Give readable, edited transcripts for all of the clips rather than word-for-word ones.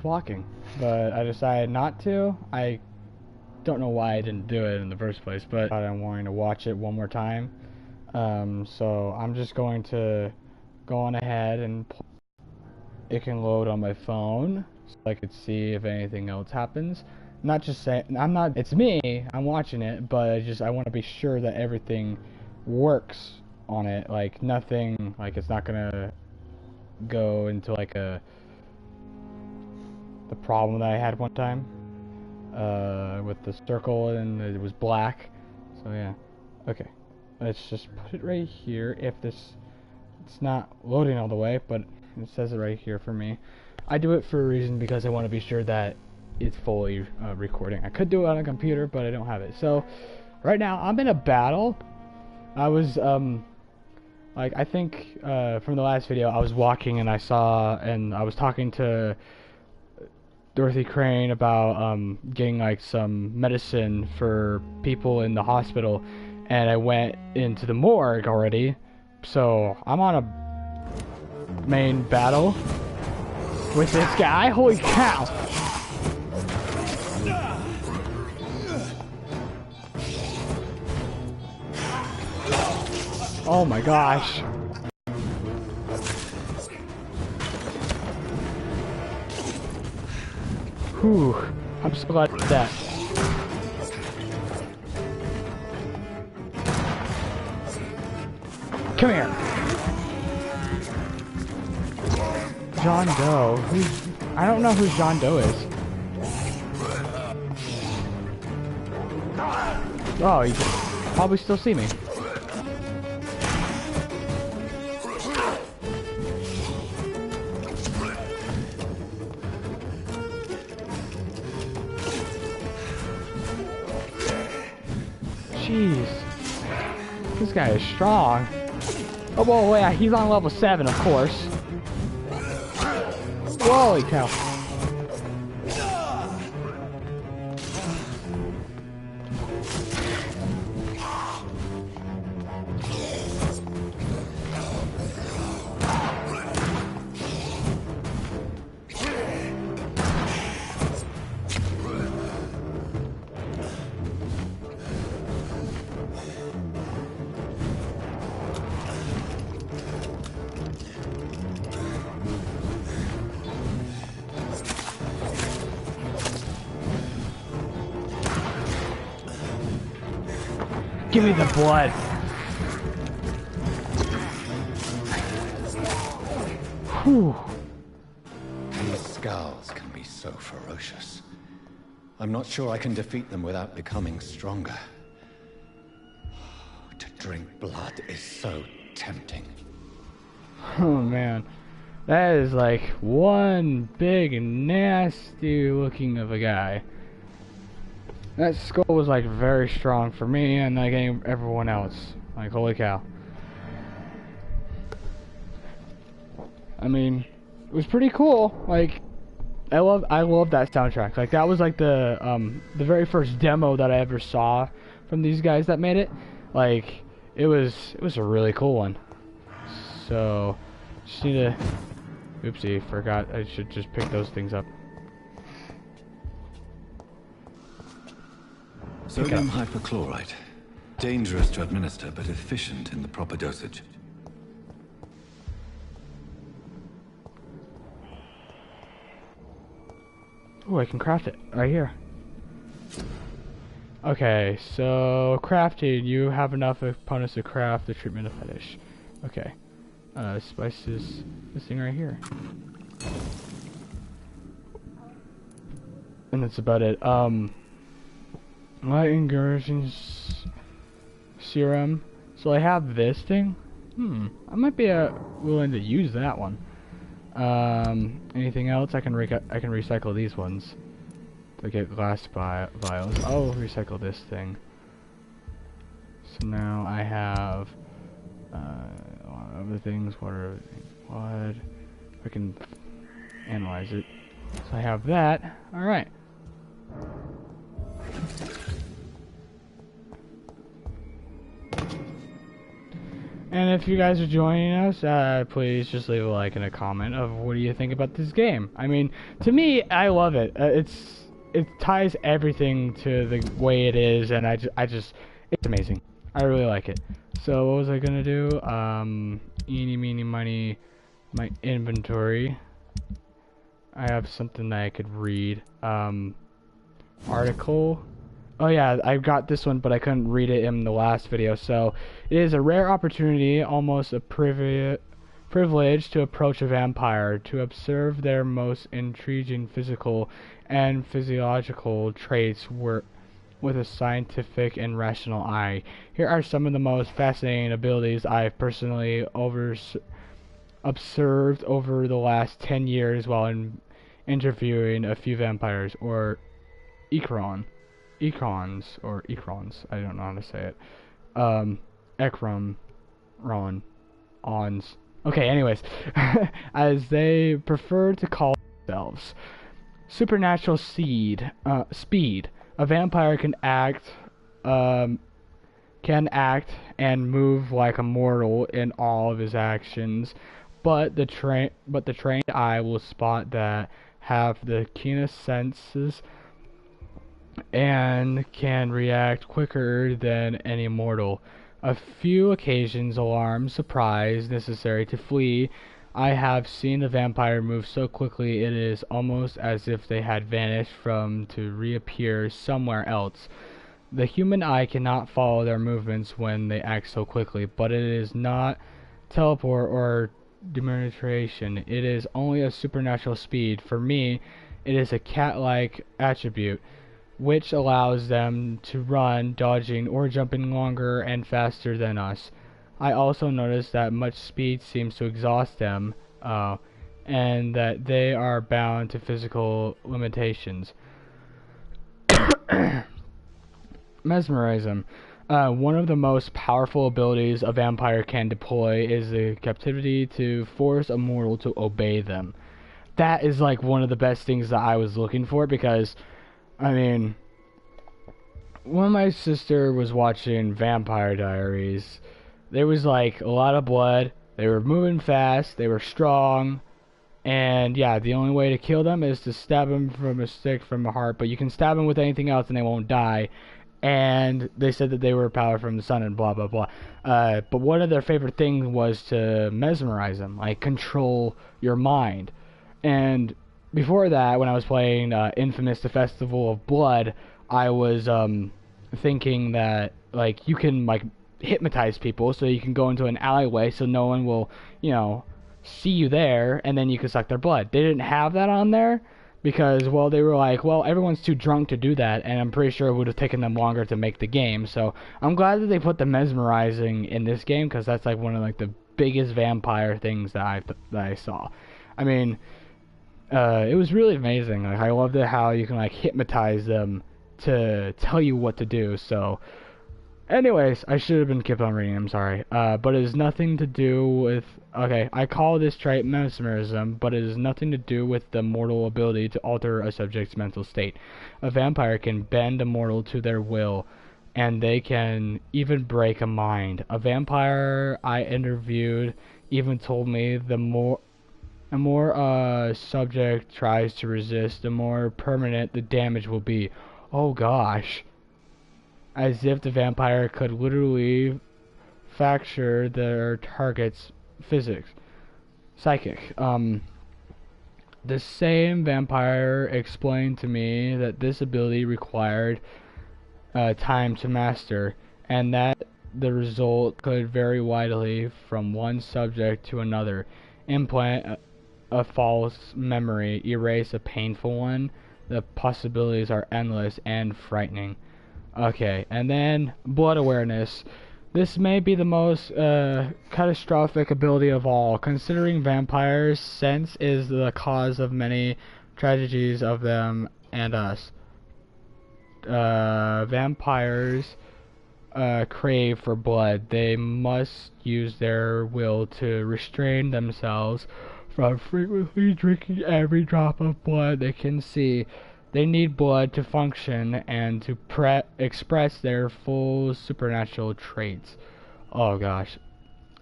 walking, but I decided not to. I don't know why I didn't do it in the first place, but I'm wanting to watch it one more time. So I'm just going to go on ahead and it can load on my phone so I could see if anything else happens. Not just saying, it's me, I'm watching it, but I want to be sure that everything works on it, like nothing, like it's not gonna go into like the problem that I had one time, with the circle and it was black, so yeah. Okay, let's just put it right here. If it's not loading all the way, but it says it right here for me. I do it for a reason, because I want to be sure that it's fully recording. I could do it on a computer, but I don't have it. So right now I'm in a battle. I was like, I think from the last video I was walking and I was talking to Dorothy Crane about getting like some medicine for people in the hospital, and I went into the morgue already. So I'm on a main battle with this guy. Holy cow! Oh my gosh. Whew. I'm so glad I did that. Come here. John Doe. I don't know who John Doe is. Oh, he can probably still see me. Jeez. This guy is strong. Oh, whoa, yeah, he's on level 7, of course. Holy cow. Give me the blood. Whew. These skulls can be so ferocious. I'm not sure I can defeat them without becoming stronger. To drink blood is so tempting. Oh man, that is like one big nasty looking of a guy. That skull was like very strong for me and like everyone else. Like, holy cow. I mean, it was pretty cool. Like, I love that soundtrack. Like, that was like the very first demo that I ever saw from these guys that made it. Like, it was a really cool one. So, just need to, oopsie, forgot I should just pick those things up. Sodium hypochlorite. Dangerous to administer, but efficient in the proper dosage. Oh, I can craft it right here. Okay, so crafting. You have enough components to craft the treatment of fetish. Okay. Spices. This thing right here. And that's about it. Light engaging serum. So I have this thing. I might be willing to use that one. Anything else? I can recycle these ones to get glass vials. I'll recycle this thing. So now I have a lot of other things. Water, blood. I can analyze it. So I have that. All right. And if you guys are joining us, please just leave a like and a comment of what do you think about this game. I mean, to me, I love it. It ties everything to the way it is, and it's amazing. I really like it. So what was I gonna do? Eeny, meeny, miny, my inventory. I have something that I could read. Article. Oh yeah, I got this one, but I couldn't read it in the last video. So, it is a rare opportunity, almost a privilege, to approach a vampire, to observe their most intriguing physical and physiological traits with a scientific and rational eye. Here are some of the most fascinating abilities I've personally observed over the last 10 years while interviewing a few vampires, or ecrons, I don't know how to say it. Ons. Okay, anyways, as they prefer to call themselves. Supernatural speed. A vampire can act and move like a mortal in all of his actions, but the trained eye will spot that have the keenest senses and can react quicker than any mortal. A few occasions, alarm, surprise, necessary to flee. I have seen the vampire move so quickly it is almost as if they had vanished to reappear somewhere else. The human eye cannot follow their movements when they act so quickly, but it is not teleport or demonstration. It is only a supernatural speed. For me, it is a cat-like attribute, which allows them to run, dodging, or jumping longer and faster than us. I also noticed that much speed seems to exhaust them, and that they are bound to physical limitations. Mesmerism. One of the most powerful abilities a vampire can deploy is the capacity to force a mortal to obey them. That is like one of the best things that I was looking for, because I mean, when my sister was watching Vampire Diaries, there was like a lot of blood, they were moving fast, they were strong, and yeah, the only way to kill them is to stab them from a stick from a heart, but you can stab them with anything else and they won't die. And they said that they were powered from the sun and blah blah blah. But one of their favorite things was to mesmerize them, like control your mind. And before that, when I was playing Infamous: The Festival of Blood, I was thinking that like you can like hypnotize people, so you can go into an alleyway so no one will, see you there, and then you can suck their blood. They didn't have that on there because, well, they were like, well, everyone's too drunk to do that, and I'm pretty sure it would have taken them longer to make the game. So I'm glad that they put the mesmerizing in this game, because that's like one of like the biggest vampire things that I saw. I mean, it was really amazing. Like, I loved it how you can like hypnotize them to tell you what to do. So anyways, I should have kept on reading, I'm sorry. But it has nothing to do with, okay, I call this trait mesmerism, but it has nothing to do with the mortal ability to alter a subject's mental state. A vampire can bend a mortal to their will, and they can even break a mind. A vampire I interviewed even told me the more a subject tries to resist, the more permanent the damage will be. Oh gosh. As if the vampire could literally fracture their target's psychic. The same vampire explained to me that this ability required time to master, and that the result could vary widely from one subject to another. Implant a false memory, erase a painful one. The possibilities are endless and frightening. Okay, and then blood awareness. This may be the most catastrophic ability of all, considering vampires' sense is the cause of many tragedies of them and us. Vampires crave for blood. They must use their will to restrain themselves from frequently drinking every drop of blood they can see. They need blood to function and to express their full supernatural traits. Oh gosh.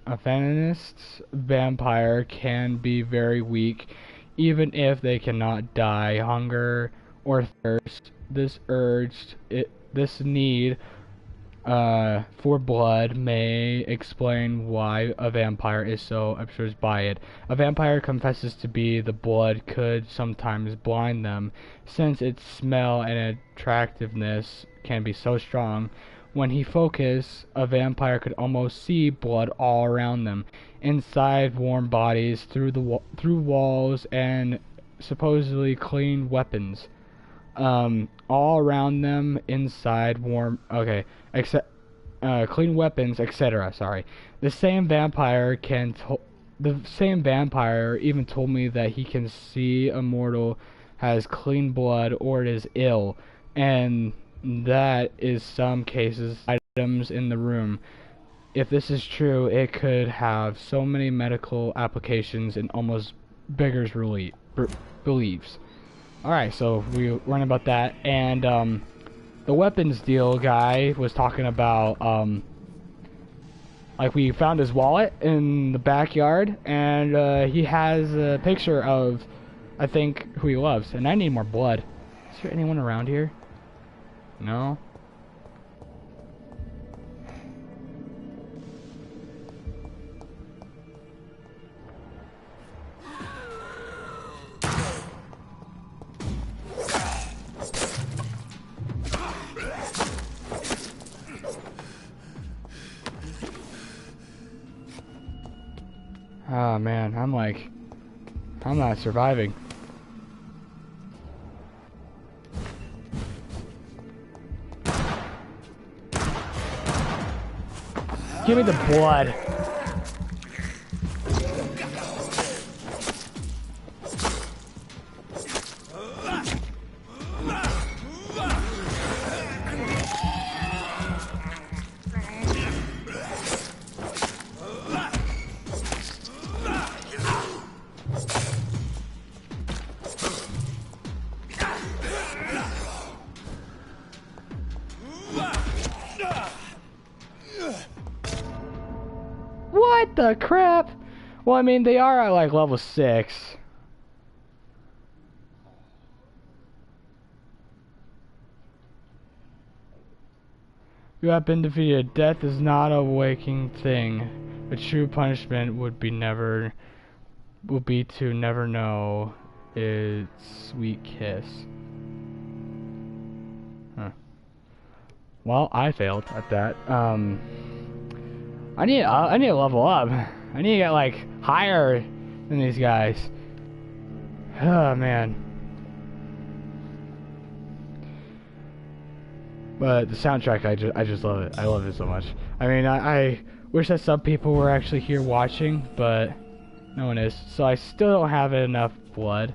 a Feminist vampire can be very weak, even if they cannot die. Hunger or thirst, this need for blood may explain why a vampire is so obsessed by it. A vampire confesses to be the blood could sometimes blind them, since its smell and attractiveness can be so strong. When he focused, a vampire could almost see blood all around them, inside warm bodies, through walls, and supposedly clean weapons. All around them, inside warm. Okay, except clean weapons, etc. Sorry. The same vampire even told me that he can see a mortal has clean blood or it is ill, and that is some cases items in the room. If this is true, it could have so many medical applications and almost beggars beliefs. Alright, so we learned about that, and the weapons deal guy was talking about, like, we found his wallet in the backyard, and he has a picture of, I think, who he loves, and I need more blood. Is there anyone around here? No? Oh man, I'm not surviving. Give me the blood. What the crap? Well, I mean, they are at like level 6. You have been defeated. Death is not a waking thing. A true punishment would be to never know its sweet kiss. Huh. Well, I failed at that. I need to level up. I need to get like higher than these guys. Oh man. But the soundtrack, I just love it. I love it so much. I mean, I wish that some people were actually here watching, but no one is. So I still don't have enough blood.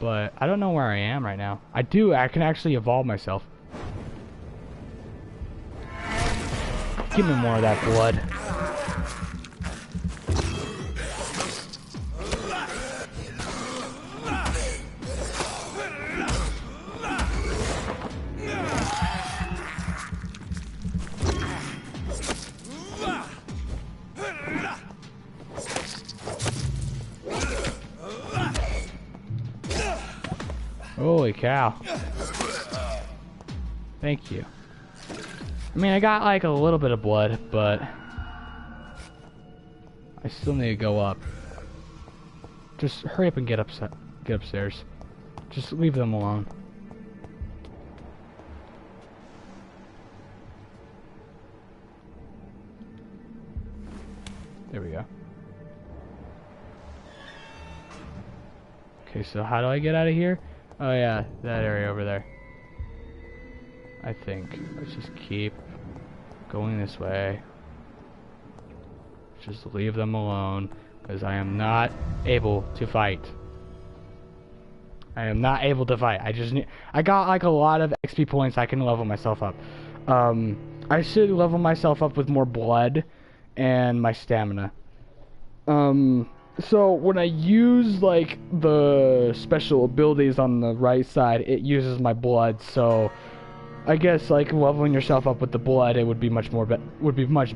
But I don't know where I am right now. I can actually evolve myself. Give me more of that blood. Holy cow. Thank you. I mean, I got like a little bit of blood, but I still need to go up. Just hurry up and get upstairs. Just leave them alone. There we go. Okay, so how do I get out of here? Oh yeah, that area over there. I think. Let's just keep going this way. Just leave them alone, because I am not able to fight. I am not able to fight. I got like a lot of XP points. I can level myself up. I should level myself up with more blood and my stamina. So when I use like the special abilities on the right side, it uses my blood. So I guess like leveling yourself up with the blood, it would be much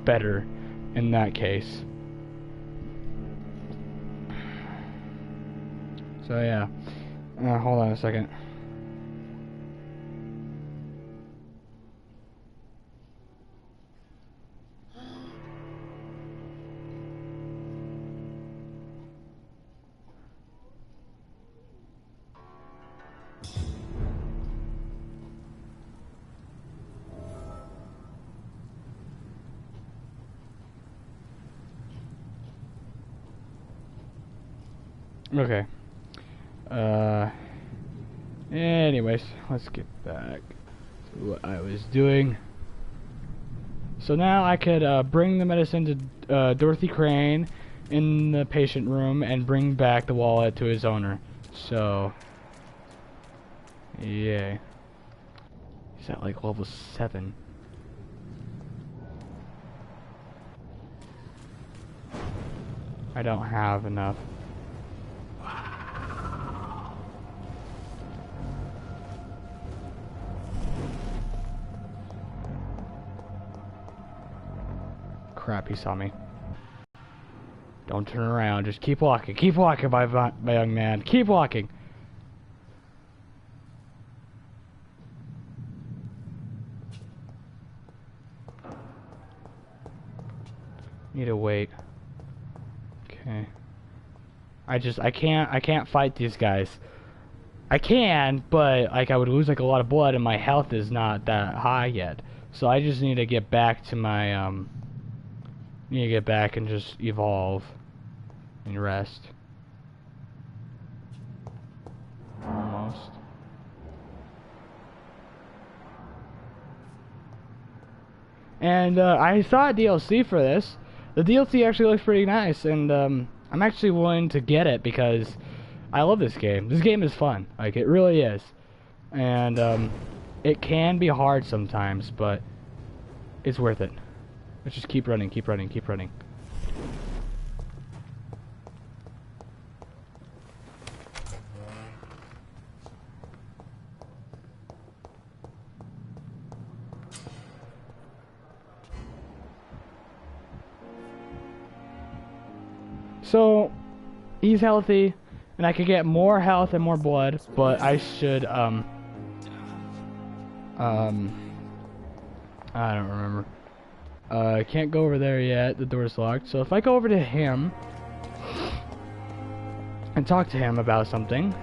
better. in that case. So yeah, hold on a second. Okay. Anyways, let's get back to what I was doing. So now I could bring the medicine to Dorothy Crane in the patient room and bring back the wallet to his owner. So, yay. He's at like level 7. I don't have enough. Crap, he saw me. Don't turn around, just keep walking, my young man, keep walking. Need to wait. Okay. I can't fight these guys. I can, but like I would lose like a lot of blood and my health is not that high yet. So I just need to get back to my need to get back and just evolve and rest. Almost. And I saw a DLC for this. The DLC actually looks pretty nice, and I'm actually willing to get it because I love this game. This game is fun. Like, it really is. And it can be hard sometimes, but it's worth it. Let's just keep running, keep running, keep running. So, he's healthy, and I could get more health and more blood, but I should, I don't remember. I can't go over there yet, the door's locked, so if I go over to him and talk to him about something.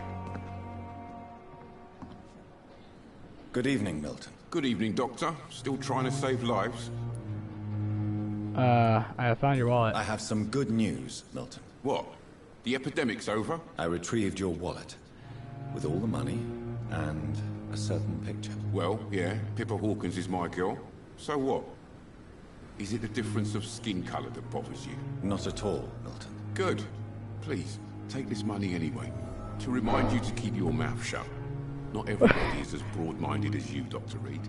Good evening, Milton. Good evening, Doctor. Still trying to save lives? I found your wallet. I have some good news, Milton. What? The epidemic's over? I retrieved your wallet, with all the money, and a certain picture. Well, yeah, Pippa Hawkins is my girl. So what? Is it the difference of skin colour that bothers you? Not at all, Milton. Good. Please, take this money anyway. To remind you to keep your mouth shut. Not everybody is as broad-minded as you, Dr. Reed.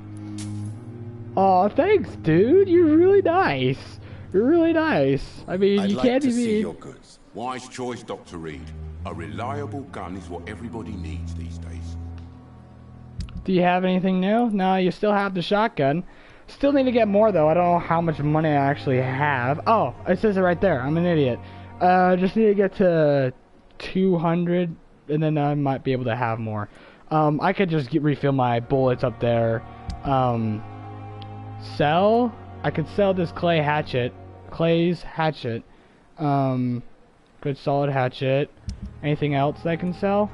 Aw, thanks, dude. You're really nice. You're really nice. I mean, I'd you like can't to be see mean. your goods. Wise choice, Dr. Reed. A reliable gun is what everybody needs these days. Do you have anything new? No, you still have the shotgun. Still need to get more, though. I don't know how much money I actually have. Oh, it says it right there. I'm an idiot. Just need to get to 200, and then I might be able to have more. I could just refill my bullets up there. Sell? I could sell this Clay's hatchet. Good solid hatchet. Anything else I can sell?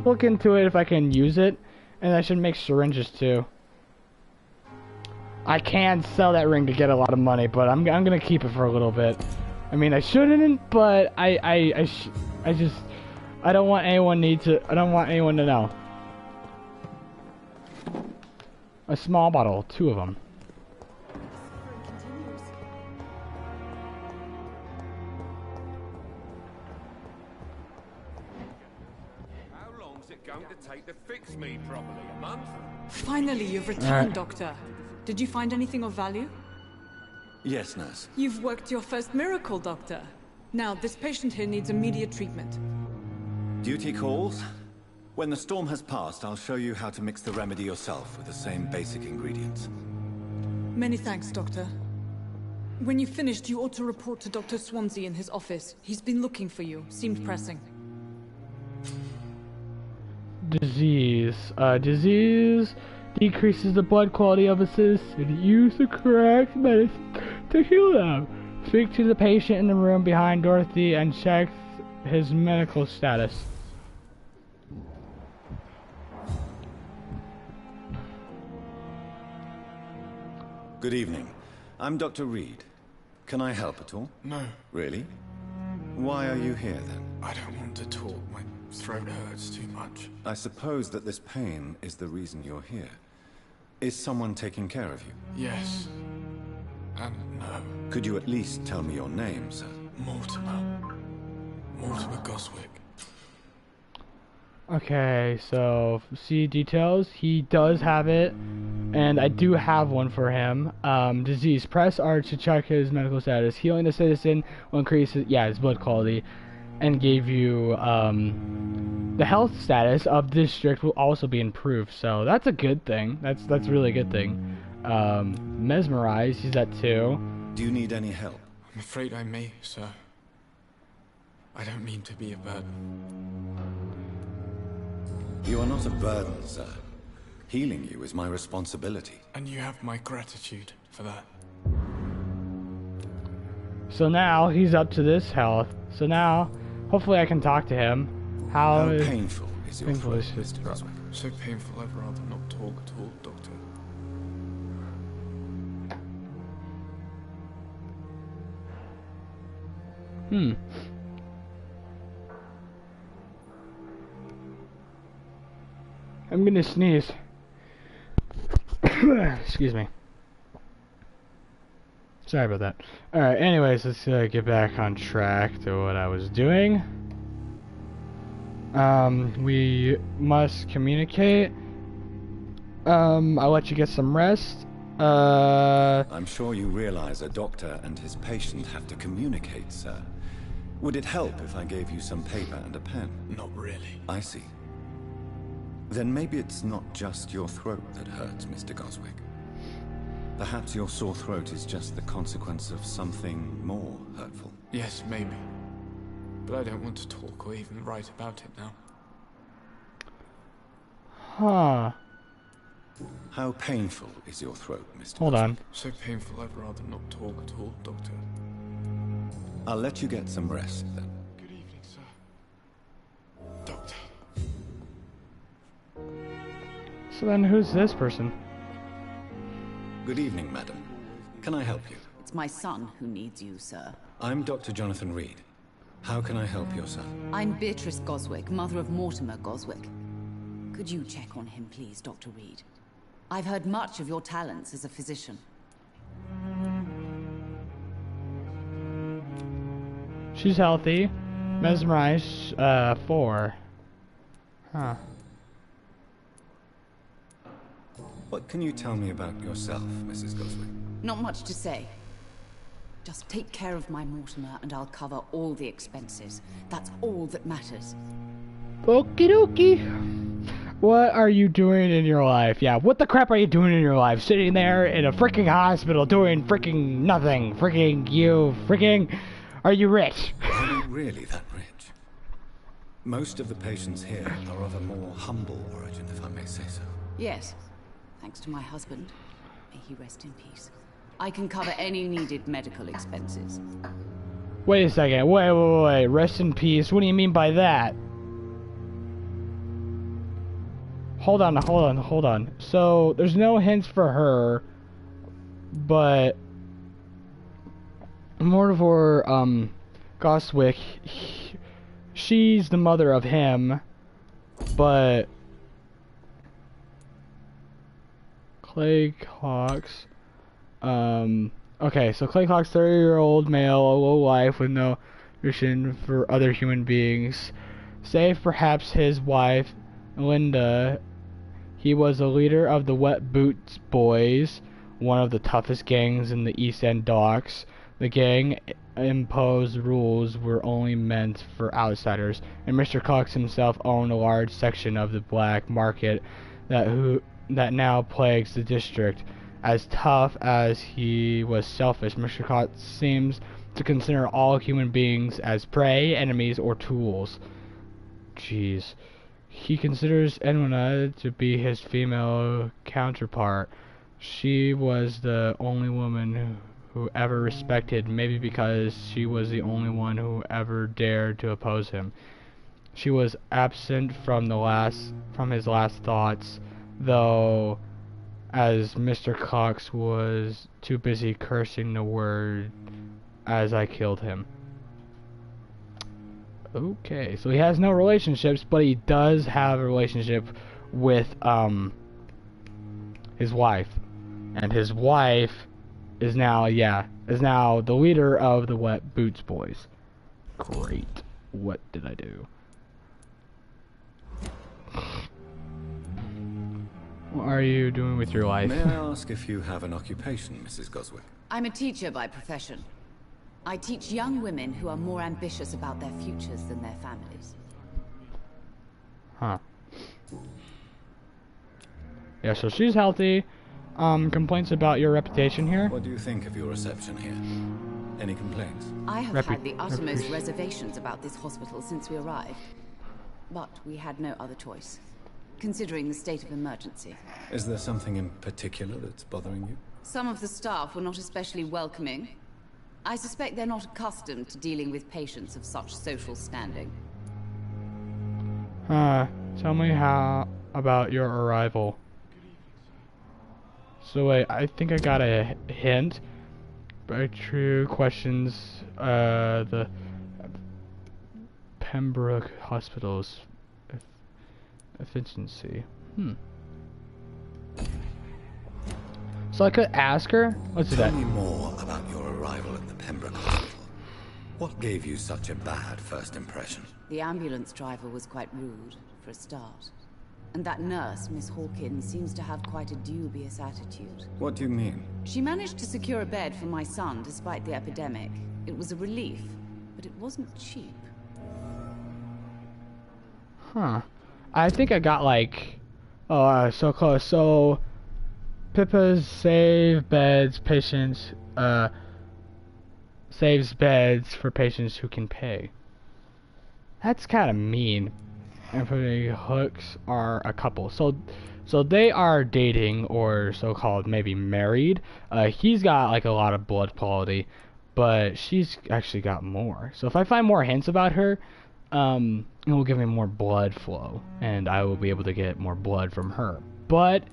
Look into it if I can use it. And I should make syringes too. I can sell that ring to get a lot of money, but I'm gonna keep it for a little bit. I mean, I shouldn't, but I don't want anyone to know. A small bottle, 2 of them. How long's it going to take to fix me properly? A month? Finally, you've returned, Doctor. Did you find anything of value? Yes, nurse. You've worked your first miracle, Doctor. Now, this patient here needs immediate treatment. Duty calls. When the storm has passed, I'll show you how to mix the remedy yourself with the same basic ingredients. Many thanks, Doctor. When you finished, you ought to report to Dr. Swansea in his office. He's been looking for you. Seemed pressing. Disease. Disease decreases the blood quality of a citizen. Use the correct medicine to heal them. Speak to the patient in the room behind Dorothy and check his medical status. Good evening. I'm Dr. Reed. Can I help at all? No, Really? Why are you here then? I don't want to talk. My throat hurts too much. I suppose that this pain is the reason you're here. Is someone taking care of you? Yes. And no. Could you at least tell me your name, sir? Mortimer. Mortimer Goswick. Okay, so see details. He does have it, and I do have one for him. Disease. Press R to check his medical status. Healing the citizen will increase his blood quality, and gave you the health status of district will also be improved. So that's a good thing. That's really a good thing. Mesmerize. He's at 2. Do you need any help? I'm afraid I may, sir. I don't mean to be a burden. You are not a burden, sir. Healing you is my responsibility. And you have my gratitude for that. So now he's up to this health. So now, hopefully I can talk to him. How painful is your painful throat, is his Mr. throat? Goswick? So painful I'd rather not talk at all, Doctor. I'm gonna sneeze. Excuse me. Sorry about that. Alright, anyways, let's get back on track to what I was doing. We must communicate. I'll let you get some rest. I'm sure you realize a doctor and his patient have to communicate, sir. Would it help if I gave you some paper and a pen? Not really. I see. Then maybe it's not just your throat that hurts, Mr. Goswick. Perhaps your sore throat is just the consequence of something more hurtful. Yes, maybe. But I don't want to talk or even write about it now. Huh. How painful is your throat, Mr. Hold Goswick? on. So painful I'd rather not talk at all, Doctor. I'll let you get some rest then. Good evening, sir. Doctor. So then who's this person? Good evening, madam. Can I help you? It's my son who needs you, sir. I'm Dr. Jonathan Reed. How can I help your son? I'm Beatrice Goswick, mother of Mortimer Goswick. Could you check on him, please, Dr. Reed? I've heard much of your talents as a physician. She's healthy. Mesmerize, 4. Huh. What can you tell me about yourself, Mrs. Goswick? Not much to say. Just take care of my Mortimer and I'll cover all the expenses. That's all that matters. Okie dokie. What are you doing in your life? Yeah, what the crap are you doing in your life? Sitting there in a freaking hospital doing freaking nothing. Freaking you. Freaking. Are you rich? Are you really that rich? Most of the patients here are of a more humble origin, if I may say so. Yes. Thanks to my husband. May he rest in peace. I can cover any needed medical expenses. Wait a second. Wait. Rest in peace. What do you mean by that? Hold on. So, there's no hints for her, but Mortimer, Goswick, she's the mother of him, but Clay Cox, okay, so Clay Cox, 30-year-old male, a low life with no vision for other human beings, save perhaps his wife, Linda. He was a leader of the Wet Boots Boys, one of the toughest gangs in the East End docks. The gang imposed rules were only meant for outsiders, and Mr. Cox himself owned a large section of the black market that now plagues the district. as tough as he was selfish. Mr. Cox seems to consider all human beings as prey, enemies, or tools. Jeez. He considers Edwina to be his female counterpart. She was the only woman who ever respected, maybe because she was the only one who ever dared to oppose him. She was absent from his last thoughts, though, as Mr. Cox was too busy cursing the word as I killed him. Okay, so he has no relationships, but he does have a relationship with his wife, and his wife is now the leader of the Wet Boots Boys. Great. What did I do? What are you doing with your life? May I ask if you have an occupation, Mrs. Goswick? I'm a teacher by profession. I teach young women who are more ambitious about their futures than their families. Huh. Yeah, so she's healthy. Complaints about your reputation here? What do you think of your reception here? Any complaints? I have had the uttermost reservations about this hospital since we arrived. But we had no other choice, considering the state of emergency. Is there something in particular that's bothering you? Some of the staff were not especially welcoming. I suspect they're not accustomed to dealing with patients of such social standing. Tell me how about your arrival. So wait, I think I got a hint. By true questions, the Pembroke Hospital's efficiency. So I could ask her. Let's do that. Tell me more about your arrival at the Pembroke Hospital. What gave you such a bad first impression? The ambulance driver was quite rude, for a start. And that nurse, Miss Hawkins, seems to have quite a dubious attitude. What do you mean? She managed to secure a bed for my son despite the epidemic. It was a relief, but it wasn't cheap. Huh. I think I got like... Oh, so close. So... Pippa's save beds, patients... saves beds for patients who can pay. That's kind of mean. And for the Hooks are a couple. So they are dating, or so-called maybe married. He's got like a lot of blood quality, but she's actually got more. So if I find more hints about her, it will give me more blood flow, and I will be able to get more blood from her. But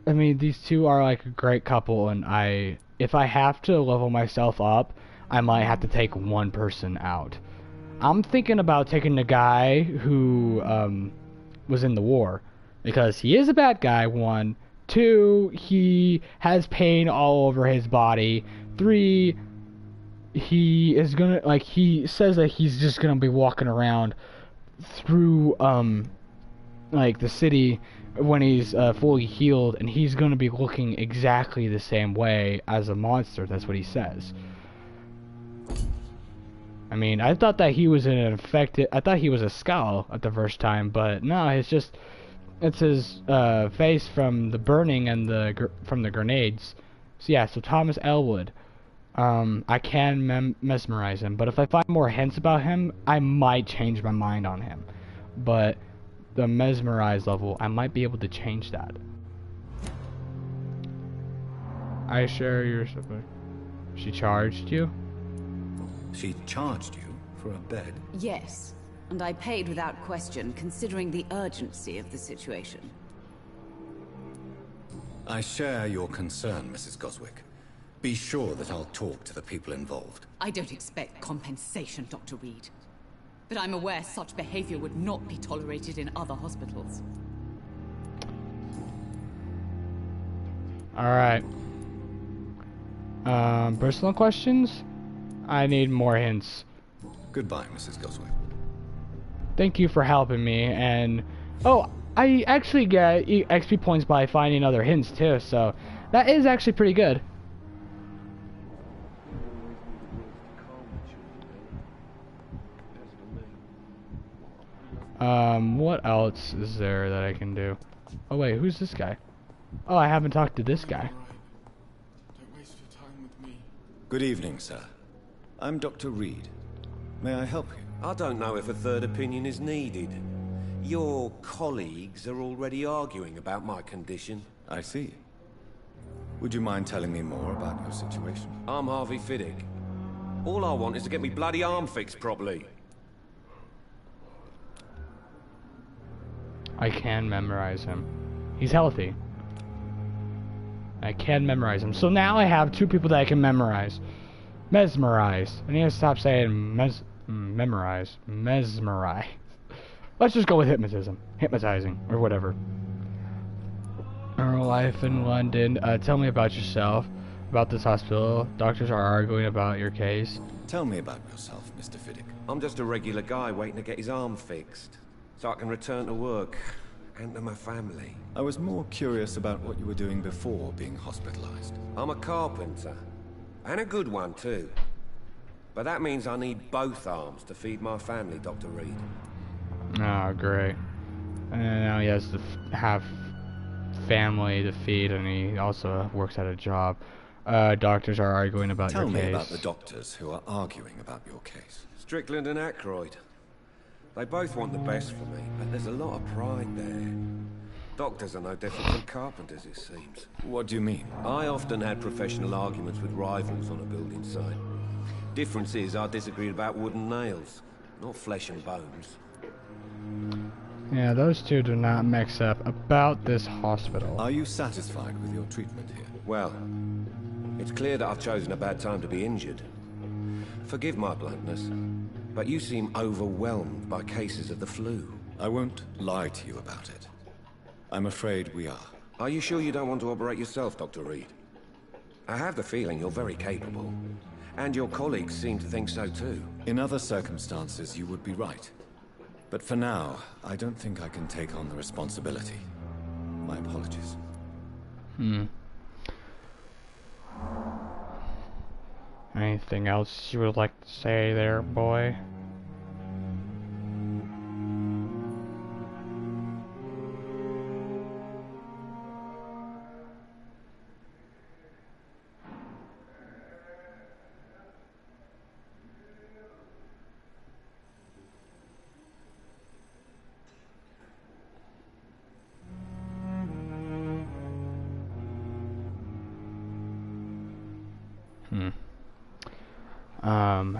I mean, these two are like a great couple, and if I have to level myself up, I might have to take one person out. I'm thinking about taking the guy who was in the war, because he is a bad guy, 1. 2, he has pain all over his body. 3, he is gonna, like, he says that he's just gonna be walking around through like the city when he's fully healed, and he's gonna be looking exactly the same way as a monster. That's what he says. I mean, I thought that he was I thought he was a skull at the first time, but no, it's his face from the burning and from the grenades. So yeah, so Thomas Elwood. I can mesmerize him, but if I find more hints about him, I might change my mind on him. But the mesmerize level, I might be able to change that. I share your... She charged you? She charged you for a bed? Yes, and I paid without question, considering the urgency of the situation. I share your concern, Mrs. Goswick. Be sure that I'll talk to the people involved. I don't expect compensation, Dr. Reed. But I'm aware such behavior would not be tolerated in other hospitals. Alright. Personal questions? I need more hints. Goodbye, Mrs. Goswick. Thank you for helping me, and... Oh, I actually get XP points by finding other hints too, so that is actually pretty good. What else is there that I can do? Oh wait, who's this guy? Oh, I haven't talked to this guy. Right. Don't waste your time with me. Good evening, sir. I'm Dr. Reed. May I help you? I don't know if a third opinion is needed. Your colleagues are already arguing about my condition. I see. Would you mind telling me more about your situation? I'm Harvey Fiddick. All I want is to get me bloody arm fixed properly. I can memorize him. He's healthy. I can memorize him. So now I have two people that I can memorize. Mesmerize. I need to stop saying memorize. Mesmerize. Let's just go with hypnotism. Hypnotizing. Or whatever. Our life in London. Tell me about yourself. About this hospital. Doctors are arguing about your case. Tell me about yourself, Mr. Fiddick. I'm just a regular guy waiting to get his arm fixed, so I can return to work and to my family. I was more curious about what you were doing before being hospitalized. I'm a carpenter, and a good one too. But that means I need both arms to feed my family, Dr. Reed. Oh, great. And now he has to have family to feed, and he also works at a job. Doctors are arguing about your case. Tell me about the doctors who are arguing about your case. Strickland and Aykroyd. They both want the best for me, but there's a lot of pride there. Doctors are no different from carpenters, it seems. What do you mean? I often had professional arguments with rivals on a building site. Difference is I disagreed about wooden nails, not flesh and bones. Yeah, those two do not mix up. About this hospital. Are you satisfied with your treatment here? Well, it's clear that I've chosen a bad time to be injured. Forgive my bluntness, but you seem overwhelmed by cases of the flu. I won't lie to you about it. I'm afraid we are. Are you sure you don't want to operate yourself, Dr. Reed? I have the feeling you're very capable, and your colleagues seem to think so too. In other circumstances, you would be right. But for now, I don't think I can take on the responsibility. My apologies. Anything else you would like to say there, boy?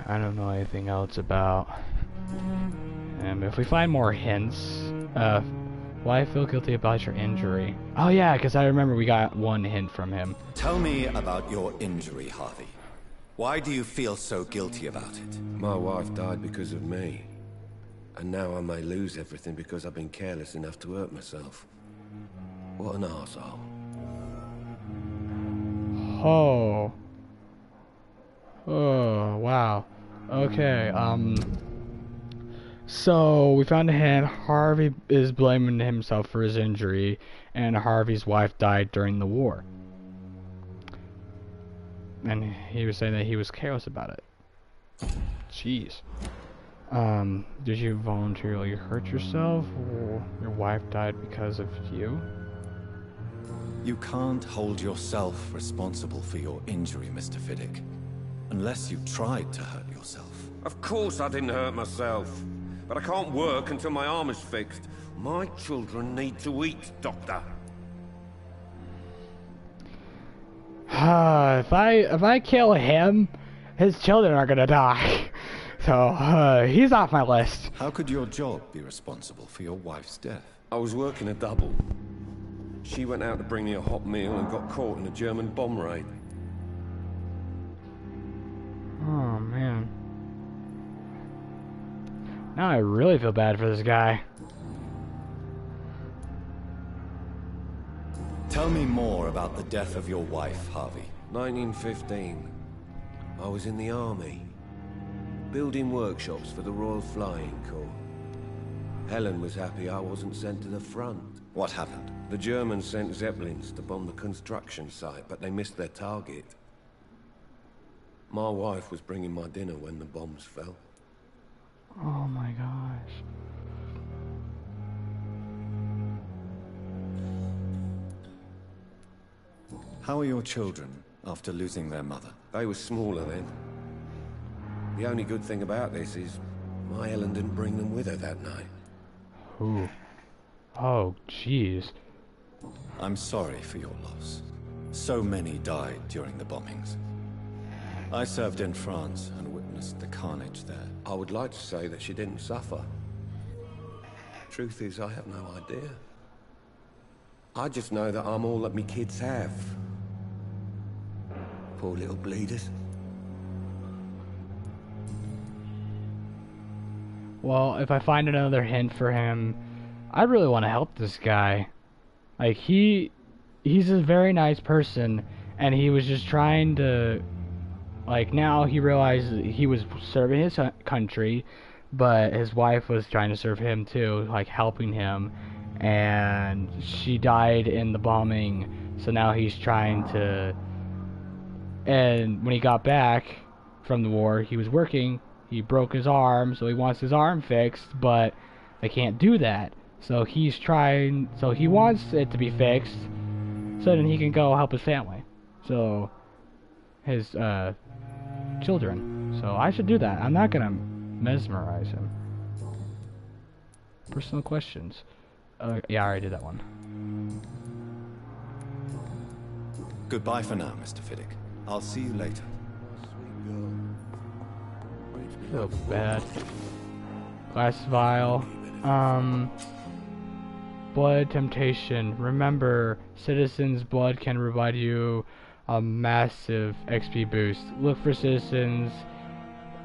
I don't know anything else about him. If we find more hints, why feel guilty about your injury? Oh yeah, because I remember we got one hint from him. Tell me about your injury, Harvey. Why do you feel so guilty about it? My wife died because of me. And now I may lose everything because I've been careless enough to hurt myself. What an arsehole. Oh. Oh, wow. Okay, so we found a hint. Harvey is blaming himself for his injury, and Harvey's wife died during the war. And he was saying that he was careless about it. Jeez. Did you voluntarily hurt yourself, or your wife died because of you? You can't hold yourself responsible for your injury, Mr. Fiddick. Unless you tried to hurt yourself. Of course I didn't hurt myself. But I can't work until my arm is fixed. My children need to eat, Doctor. If I kill him, his children are gonna die. So, he's off my list. How could your job be responsible for your wife's death? I was working a double. She went out to bring me a hot meal and got caught in a German bomb raid. Oh, man. Now I really feel bad for this guy. Tell me more about the death of your wife, Harvey. 1915. I was in the army, building workshops for the Royal Flying Corps. Helen was happy I wasn't sent to the front. What happened? The Germans sent Zeppelins to bomb the construction site, but they missed their target. My wife was bringing my dinner when the bombs fell. Oh my gosh. How are your children after losing their mother? They were smaller then. The only good thing about this is my Helen didn't bring them with her that night. Ooh. Oh, jeez. I'm sorry for your loss. So many died during the bombings. I served in France and witnessed the carnage there. I would like to say that she didn't suffer. Truth is, I have no idea. I just know that I'm all that me kids have. Poor little bleeders. Well, if I find another hint for him, I really want to help this guy. Like, he's a very nice person, and he was just trying to, like, now he realized he was serving his country, but his wife was trying to serve him too, like, helping him, and she died in the bombing, so now he's trying to, and when he got back from the war, he was working, he broke his arm, so he wants his arm fixed, but they can't do that. So he's trying, so he wants it to be fixed, so then he can go help his family. So, his, children. So I should do that. I'm not gonna mesmerize him. Personal questions. Yeah, I already did that one. Goodbye for now, Mr. Fiddick. I'll see you later. So bad. Glass vial. Blood temptation. Remember, citizens' blood can provide you a massive XP boost. Look for citizens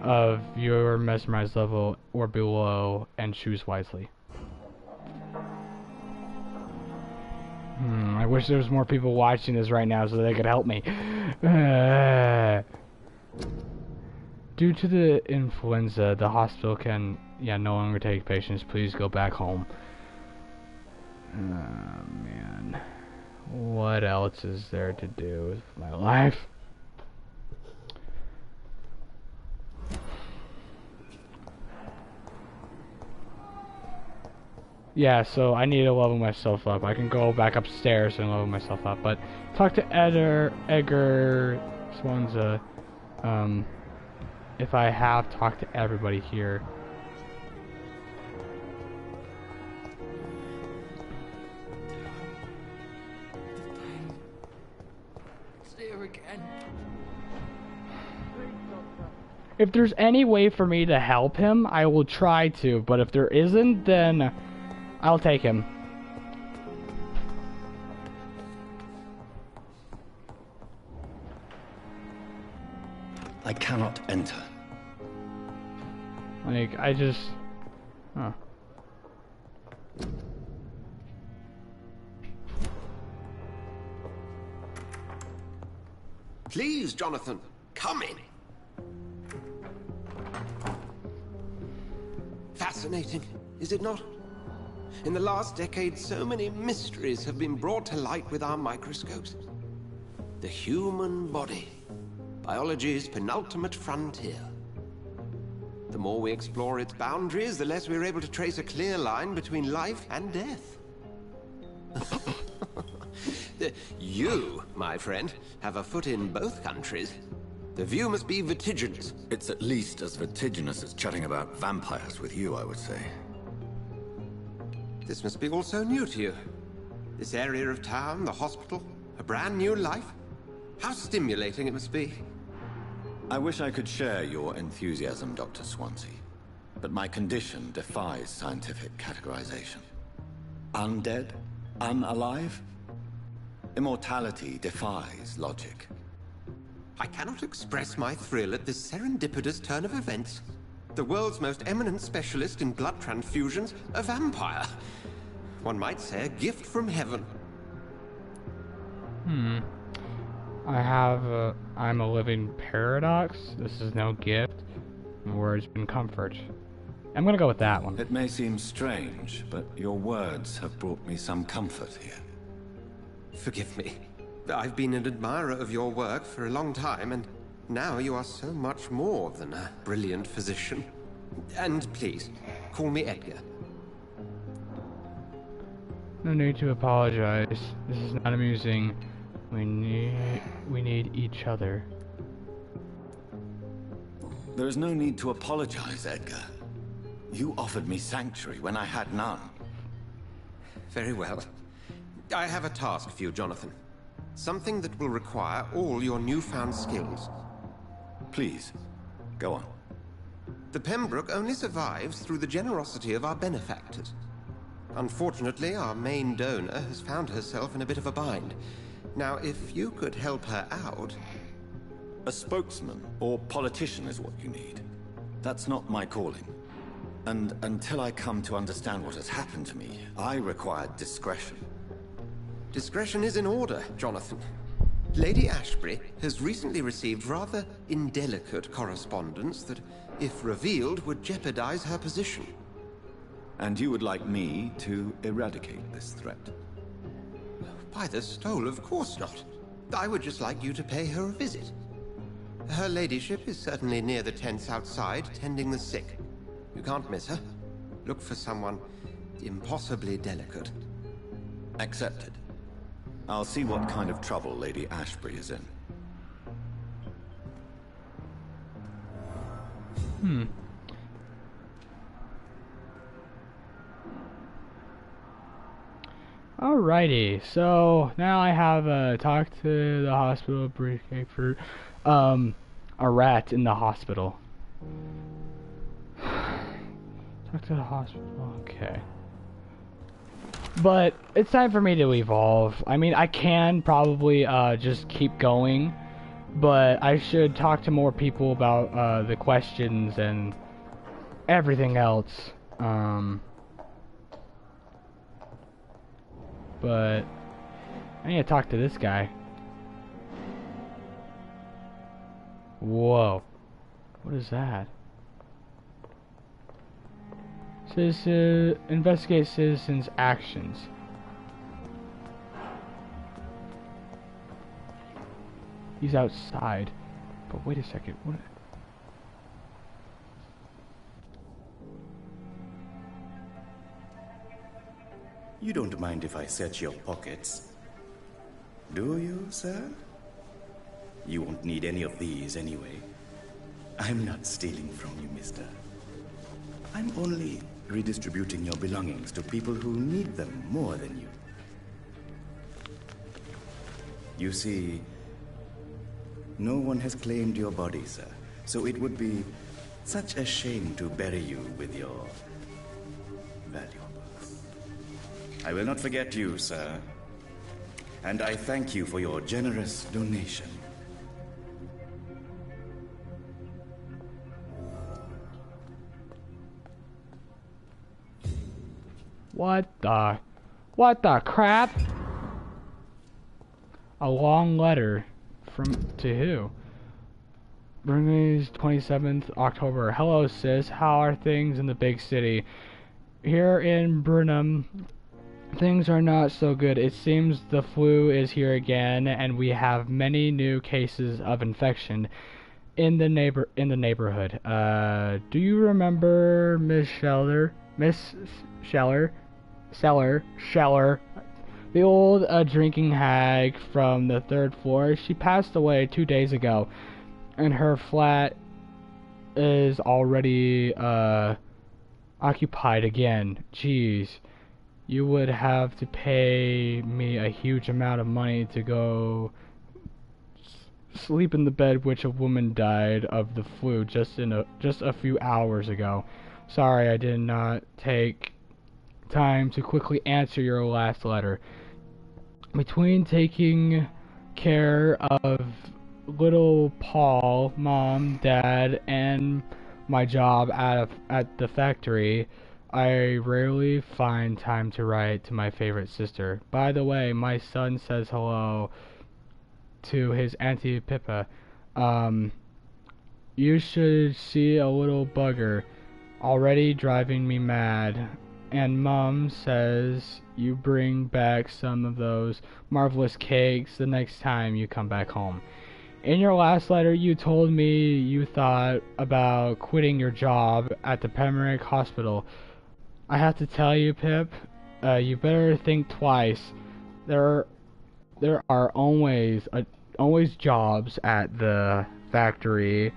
of your mesmerized level or below and choose wisely. I wish there was more people watching this right now so they could help me. Due to the influenza, the hospital can no longer take patients. Please go back home. Man. What else is there to do with my life? Yeah, so I need to level myself up. I can go back upstairs and level myself up, but talk to Edgar Swanza. If I have talked to everybody here. If there's any way for me to help him, I will try to, but if there isn't, then I'll take him. I cannot enter. Like, I just... Huh. Please, Jonathan, come in. Fascinating, is it not? In the last decade, so many mysteries have been brought to light with our microscopes. The human body, biology's penultimate frontier. The more we explore its boundaries, the less we're able to trace a clear line between life and death. You, my friend, have a foot in both countries. The view must be vertiginous. It's at least as vertiginous as chatting about vampires with you, I would say. This must be all so new to you. This area of town, the hospital, a brand new life. How stimulating it must be. I wish I could share your enthusiasm, Dr. Swansea, but my condition defies scientific categorization. Undead? Unalive? Immortality defies logic. I cannot express my thrill at this serendipitous turn of events. The world's most eminent specialist in blood transfusions, a vampire. One might say a gift from heaven. I'm a living paradox. This is no gift. Words been comfort. I'm gonna go with that one. It may seem strange, but your words have brought me some comfort here. Forgive me. I've been an admirer of your work for a long time, and now you are so much more than a brilliant physician. And please, call me Edgar. No need to apologize. This is not amusing. We need each other. There's no need to apologize, Edgar. You offered me sanctuary when I had none. Very well. I have a task for you, Jonathan. Something that will require all your newfound skills. Please, go on. The Pembroke only survives through the generosity of our benefactors. Unfortunately, our main donor has found herself in a bit of a bind. Now, if you could help her out... A spokesman or politician is what you need. That's not my calling. And until I come to understand what has happened to me, I require discretion. Discretion is in order, Jonathan. Lady Ashbury has recently received rather indelicate correspondence that, if revealed, would jeopardize her position. And you would like me to eradicate this threat? By the stole, of course not. I would just like you to pay her a visit. Her ladyship is certainly near the tents outside, tending the sick. You can't miss her. Look for someone impossibly delicate. Accepted. I'll see what kind of trouble Lady Ashbury is in. Alrighty, so now I have talked to the hospital briefing for a rat in the hospital. Talk to the hospital, okay. But it's time for me to evolve. I mean, I can probably just keep going, but I should talk to more people about the questions and everything else. But I need to talk to this guy. Whoa. What is that? Says investigate citizens' actions. He's outside. But wait a second. What? You don't mind if I search your pockets, do you, sir? You won't need any of these anyway. I'm not stealing from you, mister. I'm only redistributing your belongings to people who need them more than you. You see, no one has claimed your body, sir, so it would be such a shame to bury you with your valuables. I will not forget you, sir, and I thank you for your generous donation. What the crap? A long letter to who? Burnley's 27th October. Hello sis, how are things in the big city? Here in Burnham, things are not so good. It seems the flu is here again, and we have many new cases of infection in the neighborhood. Do you remember Miss Scheller, the old drinking hag from the 3rd floor? She passed away 2 days ago, and her flat is already occupied again. Jeez. You would have to pay me a huge amount of money to go sleep in the bed which a woman died of the flu just a few hours ago. Sorry, I did not take time to quickly answer your last letter. Between taking care of little Paul, Mom, Dad, and my job at the factory, I rarely find time to write to my favorite sister. By the way, my son says hello to his Auntie Pippa. You should see a little bugger already driving me mad. And Mom says you bring back some of those marvelous cakes the next time you come back home. In your last letter, you told me you thought about quitting your job at the Pembroke Hospital. I have to tell you, Pip, you better think twice. There there are always jobs at the factory,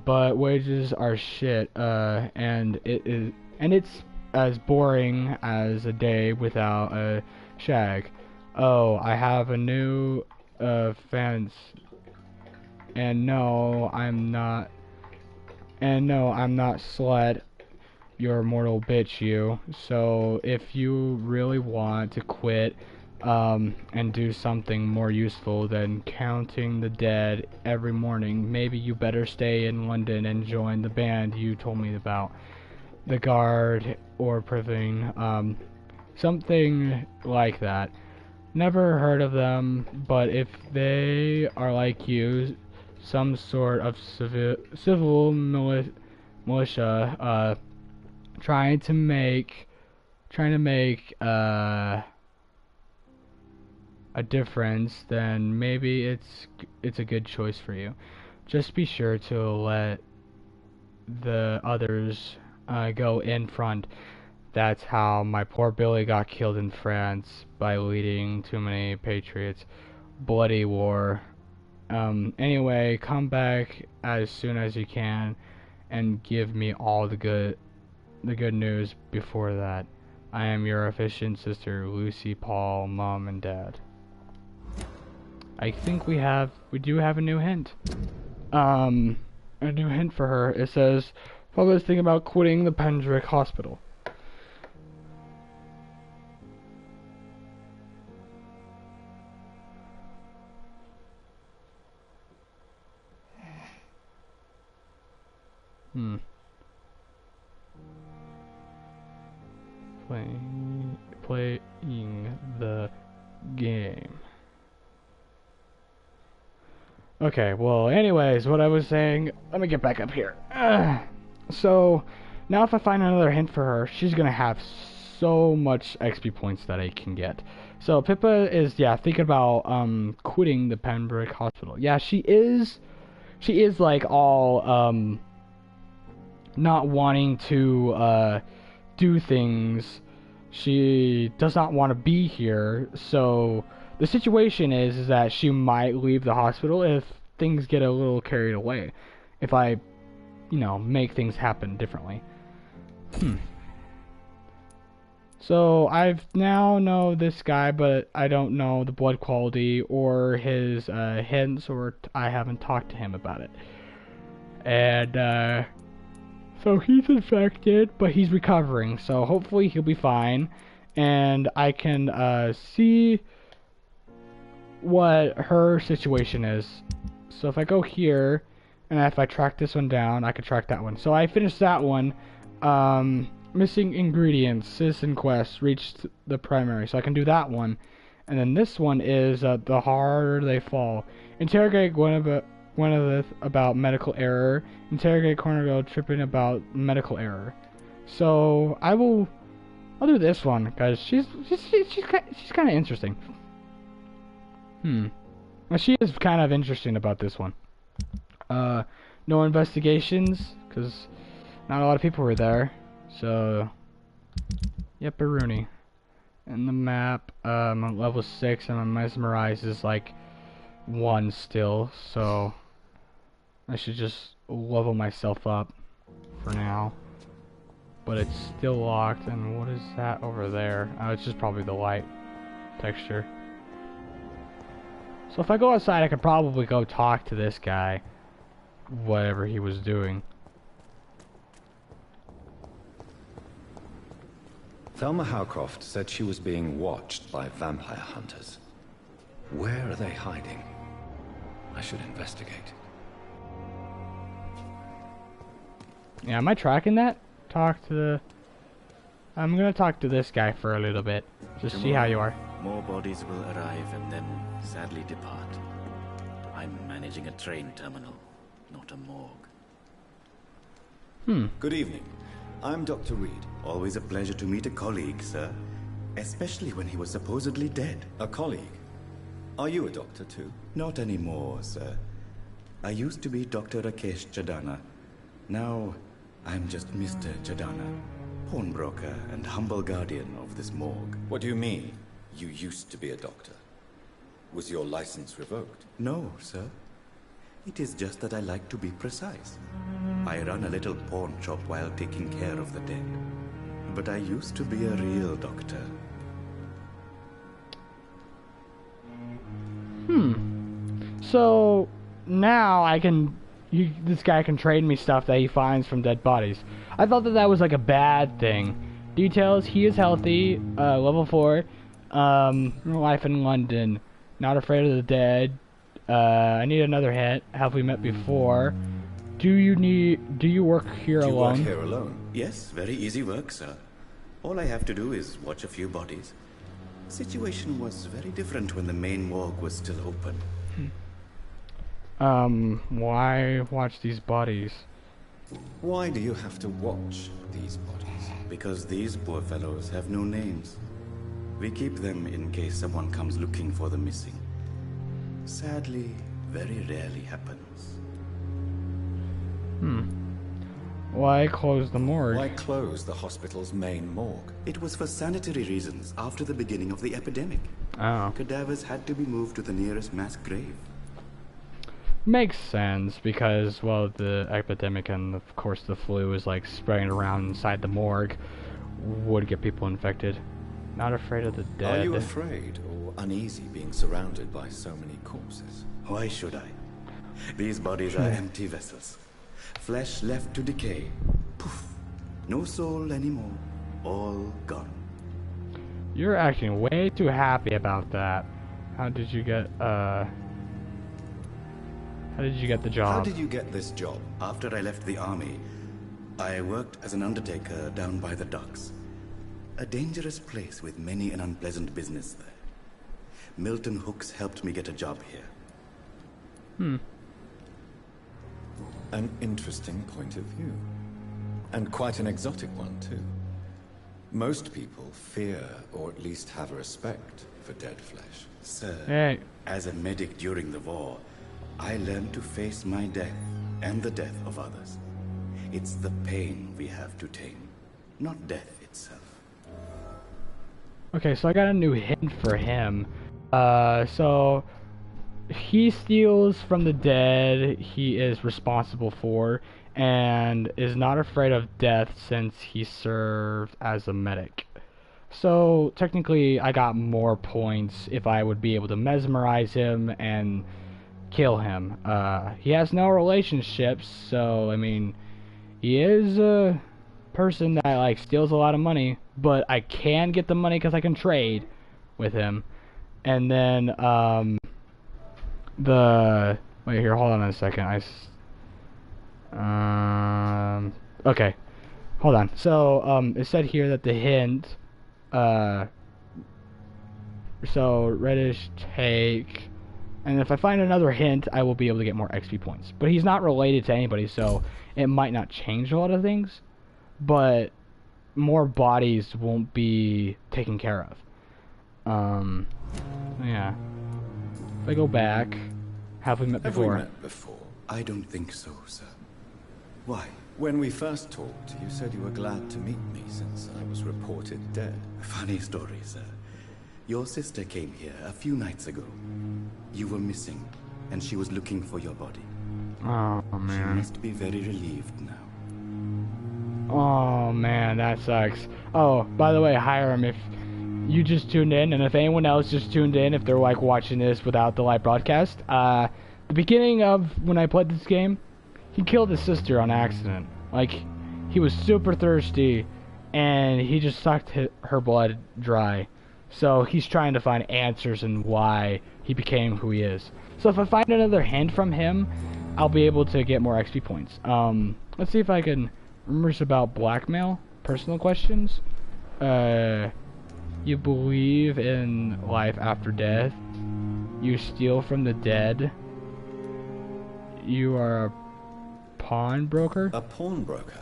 but wages are shit, and it's as boring as a day without a shag. Oh, I have a new fence, and no, I'm not slut. You're a mortal bitch, you. So if you really want to quit and do something more useful than counting the dead every morning, maybe you better stay in London and join the band you told me about. The Guard or Priving, something like that. Never heard of them, but if they are like you, some sort of civil militia, trying to make a difference, then maybe it's a good choice for you. Just be sure to let the others go in front. That's how my poor Billy got killed in France, by leading too many patriots. Bloody war. Anyway, come back as soon as you can and give me all the good news before that. I am your efficient sister, Lucy, Paul, Mom, and Dad. I think we do have a new hint. A new hint for her. It says, Papa is thinking about quitting the Pendrick Hospital. Playing the game. Okay, well, anyways, what I was saying, let me get back up here. So, now if I find another hint for her, she's gonna have so much XP points that I can get. So, Pippa is, thinking about, quitting the Pembroke Hospital. Yeah, she is like all, not wanting to, do things. She does not want to be here, so the situation is that she might leave the hospital if things get a little carried away. If I, make things happen differently. So I've now know this guy, but I don't know the blood quality or his hints, or I haven't talked to him about it. And so he's infected, but he's recovering, so hopefully he'll be fine. And I can see what her situation is. So if I go here, and if I track this one down, I can track that one. So I finished that one. Missing ingredients, citizen quest, reached the primary. So I can do that one. And then this one is the harder they fall. Interrogate Gwyneth about medical error. Interrogate Cornwell tripping about medical error. So I'll do this one because she's kind of interesting. She is kind of interesting about this one. No investigations because not a lot of people were there. So yep, Rooney. And the map, I'm on level 6 and my mesmerize is like 1 still, so I should just level myself up for now. But it's still locked, and what is that over there? Oh, it's just probably the light texture. So if I go outside, I could probably go talk to this guy, whatever he was doing. Thelma Howcroft said she was being watched by vampire hunters. Where are they hiding? I should investigate. Yeah, am I tracking that? I'm gonna talk to this guy for a little bit. Just see how you are. More bodies will arrive and then sadly depart. I'm managing a train terminal, not a morgue. Good evening. I'm Dr. Reed. Always a pleasure to meet a colleague, sir. Especially when he was supposedly dead. A colleague? Are you a doctor too? Not anymore, sir. I used to be Dr. Rakesh Chadana. Now, I'm just Mr. Chadana. pawnbroker and humble guardian of this morgue. What do you mean? You used to be a doctor. Was your license revoked? No, sir. It is just that I like to be precise. I run a little pawn shop while taking care of the dead. But I used to be a real doctor. So now this guy can trade me stuff that he finds from dead bodies. I thought that was like a bad thing. Details: he is healthy, level 4, life in London, not afraid of the dead. I need another hit. Have we met before? Do you work here alone? Do you work here alone? Yes, very easy work, sir. All I have to do is watch a few bodies. Situation was very different when the main morgue was still open. Why watch these bodies? Why do you have to watch these bodies? Because these poor fellows have no names. We keep them in case someone comes looking for the missing. Sadly, very rarely happens. Why close the morgue? Why close the hospital's main morgue? It was for sanitary reasons after the beginning of the epidemic. Oh. Cadavers had to be moved to the nearest mass grave. Makes sense, because, well, the epidemic and, of course, the flu is, like, spreading around inside the morgue would get people infected. Not afraid of the dead. Are you afraid or uneasy being surrounded by so many corpses? Why should I? These bodies are empty vessels. Flesh left to decay. Poof. No soul anymore. All gone. You're acting way too happy about that. How did you get the job? How did you get this job? After I left the army, I worked as an undertaker down by the docks. A dangerous place with many an unpleasant business there. Milton Hooks helped me get a job here. An interesting point of view. And quite an exotic one, too. Most people fear, or at least have a respect, for dead flesh. Sir, Hey. as a medic during the war, I learned to face my death and the death of others. It's the pain we have to tame, not death itself. Okay, so I got a new hint for him. So he steals from the dead he is responsible for, and is not afraid of death since he served as a medic. So technically I got more points if I would be able to mesmerize him and kill him. He has no relationships, so I mean, he is a person that like steals a lot of money, but I can get the money because I can trade with him. And then wait here, hold on a second. Okay, hold on. So it said here that the hint, so reddish take, and if I find another hint, I will be able to get more XP points. But he's not related to anybody, so it might not change a lot of things, but more bodies won't be taken care of. Yeah. If I go back, have we met before? Have we met before? I don't think so, sir. Why? When we first talked, you said you were glad to meet me since I was reported dead. Funny story, sir. Your sister came here a few nights ago. You were missing, and she was looking for your body. Oh, She man. must be very relieved now. Oh, man, that sucks. Oh, by the way, Hiram, if you just tuned in, and if anyone else just tuned in, if they're, like, watching this without the live broadcast, the beginning of when I played this game, he killed his sister on accident. Like, he was super thirsty, and he just sucked her blood dry. So he's trying to find answers in why he became who he is. So if I find another hint from him, I'll be able to get more XP points. Let's see if I can... Rumors about blackmail? Personal questions? You believe in life after death? You steal from the dead? You are a pawnbroker? A pawnbroker?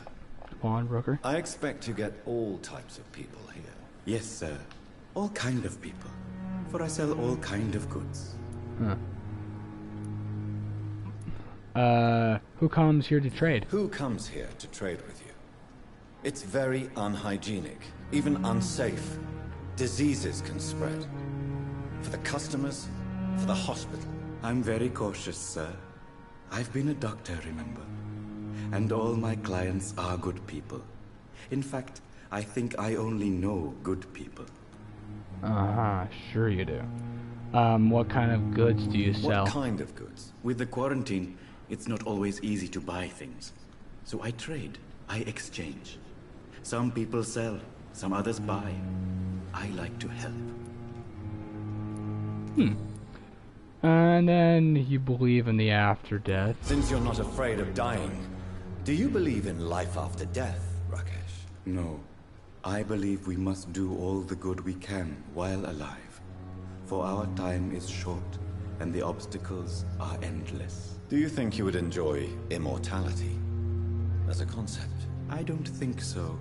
Pawnbroker? I expect to get all types of people here. Yes, sir. All kind of people. For I sell all kind of goods. Who comes here to trade? Who comes here to trade with you? It's very unhygienic, even unsafe. Diseases can spread. For the customers, for the hospital. I'm very cautious, sir. I've been a doctor, remember? And all my clients are good people. In fact, I think I only know good people. Uh-huh, sure you do. What kind of goods do you sell? What kind of goods? With the quarantine, it's not always easy to buy things. So I trade, I exchange. Some people sell, some others buy. I like to help. And then you believe in the after death. Since you're not afraid of dying, do you believe in life after death, Rakesh? No. I believe we must do all the good we can while alive. For our time is short, and the obstacles are endless. Do you think you would enjoy immortality as a concept? I don't think so.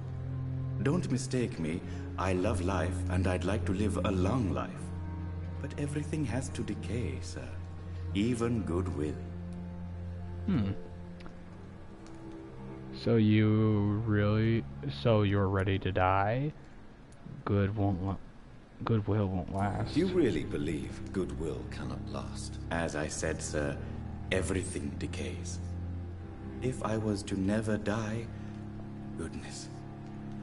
Don't mistake me. I love life, and I'd like to live a long life. But everything has to decay, sir. Even goodwill. So you're ready to die? Goodwill won't last. Do you really believe goodwill cannot last? As I said, sir, everything decays. If I was to never die, goodness,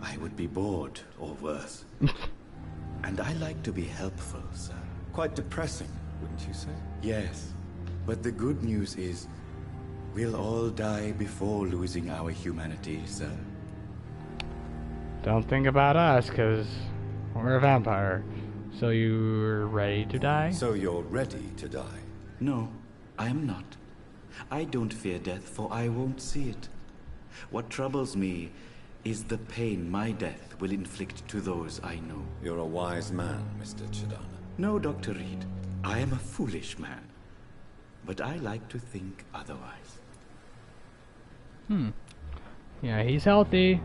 I would be bored or worse. And I like to be helpful, sir. Quite depressing, wouldn't you say? Yes, but the good news is, we'll all die before losing our humanity, sir. Don't think about us, cause we're a vampire. So you're ready to die? So you're ready to die? No, I am not. I don't fear death, for I won't see it. What troubles me is the pain my death will inflict to those I know. You're a wise man, Mr. Chidana. No, Dr. Reed. I am a foolish man. But I like to think otherwise. Yeah, he's healthy.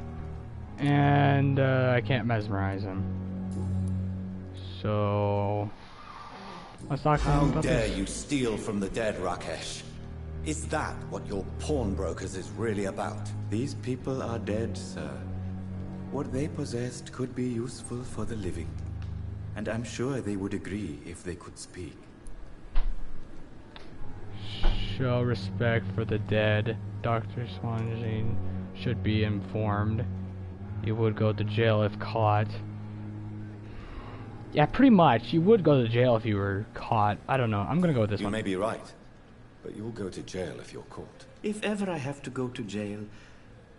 And I can't mesmerize him. So let's talk How about dare this. you steal from the dead, Rakesh? Is that what your pawnbrokers is really about? These people are dead, sir. What they possessed could be useful for the living. And I'm sure they would agree if they could speak. Show respect for the dead. Dr. Swanjin should be informed. You would go to jail if caught. Yeah, pretty much. You would go to jail if you were caught. I don't know. I'm gonna go with this You one. may be right, but you will go to jail if you're caught. If ever I have to go to jail,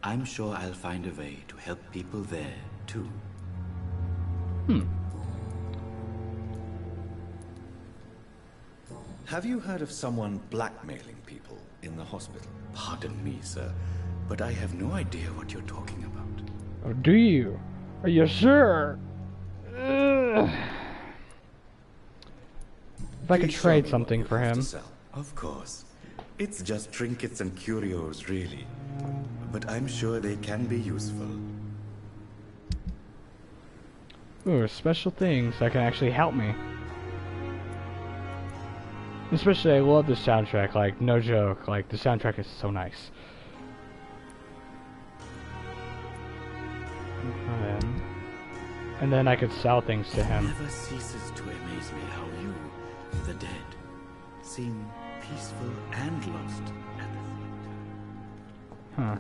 I'm sure I'll find a way to help people there, too. Have you heard of someone blackmailing people in the hospital? Pardon me, sir, but I have no idea what you're talking about. Oh, do you? Are you sure? Ugh. If I could Please show trade me something what you for have to him. sell. Of course. It's just trinkets and curios, really. But I'm sure they can be useful. Ooh, special things that can actually help me. Especially, I love the soundtrack. Like, no joke. Like, the soundtrack is so nice. And then I could sell things to It him. never ceases to amaze me how you, the dead, seem peaceful and lost at the same time. Huh.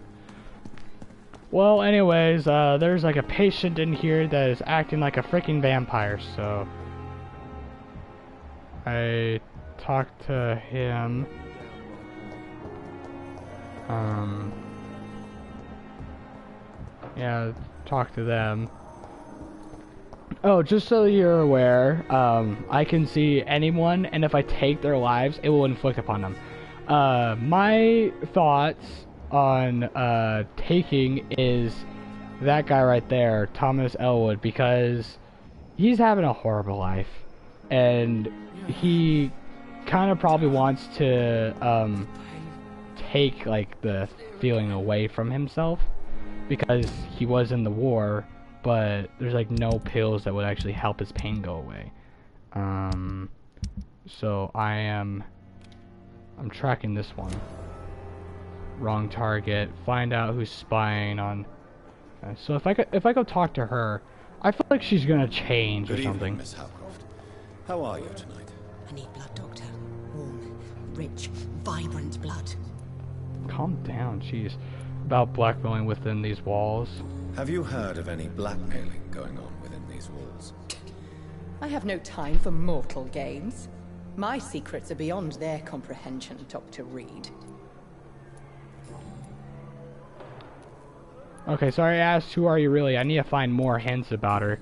Well, anyways, there's like a patient in here that is acting like a freaking vampire, so I talked to him. Yeah, talk to them. Oh, just so you're aware, I can see anyone, and if I take their lives, it will inflict upon them. My thoughts on taking is that guy right there, Thomas Elwood, because he's having a horrible life, and he kind of probably wants to take like the feeling away from himself, because he was in the war, but there's like no pills that would actually help his pain go away. So I'm tracking this one. Wrong target. Find out who's spying on Okay, so if I go talk to her, I feel like she's gonna change Good or evening, something. Miss Howcroft. How are you tonight? I need blood, Doctor. Warm, rich, vibrant blood. Calm down, jeez. About blackmailing within these walls. Have you heard of any blackmailing going on within these walls? I have no time for mortal games. My secrets are beyond their comprehension, Dr. Reed. Okay, so I asked, who are you really? I need to find more hints about her.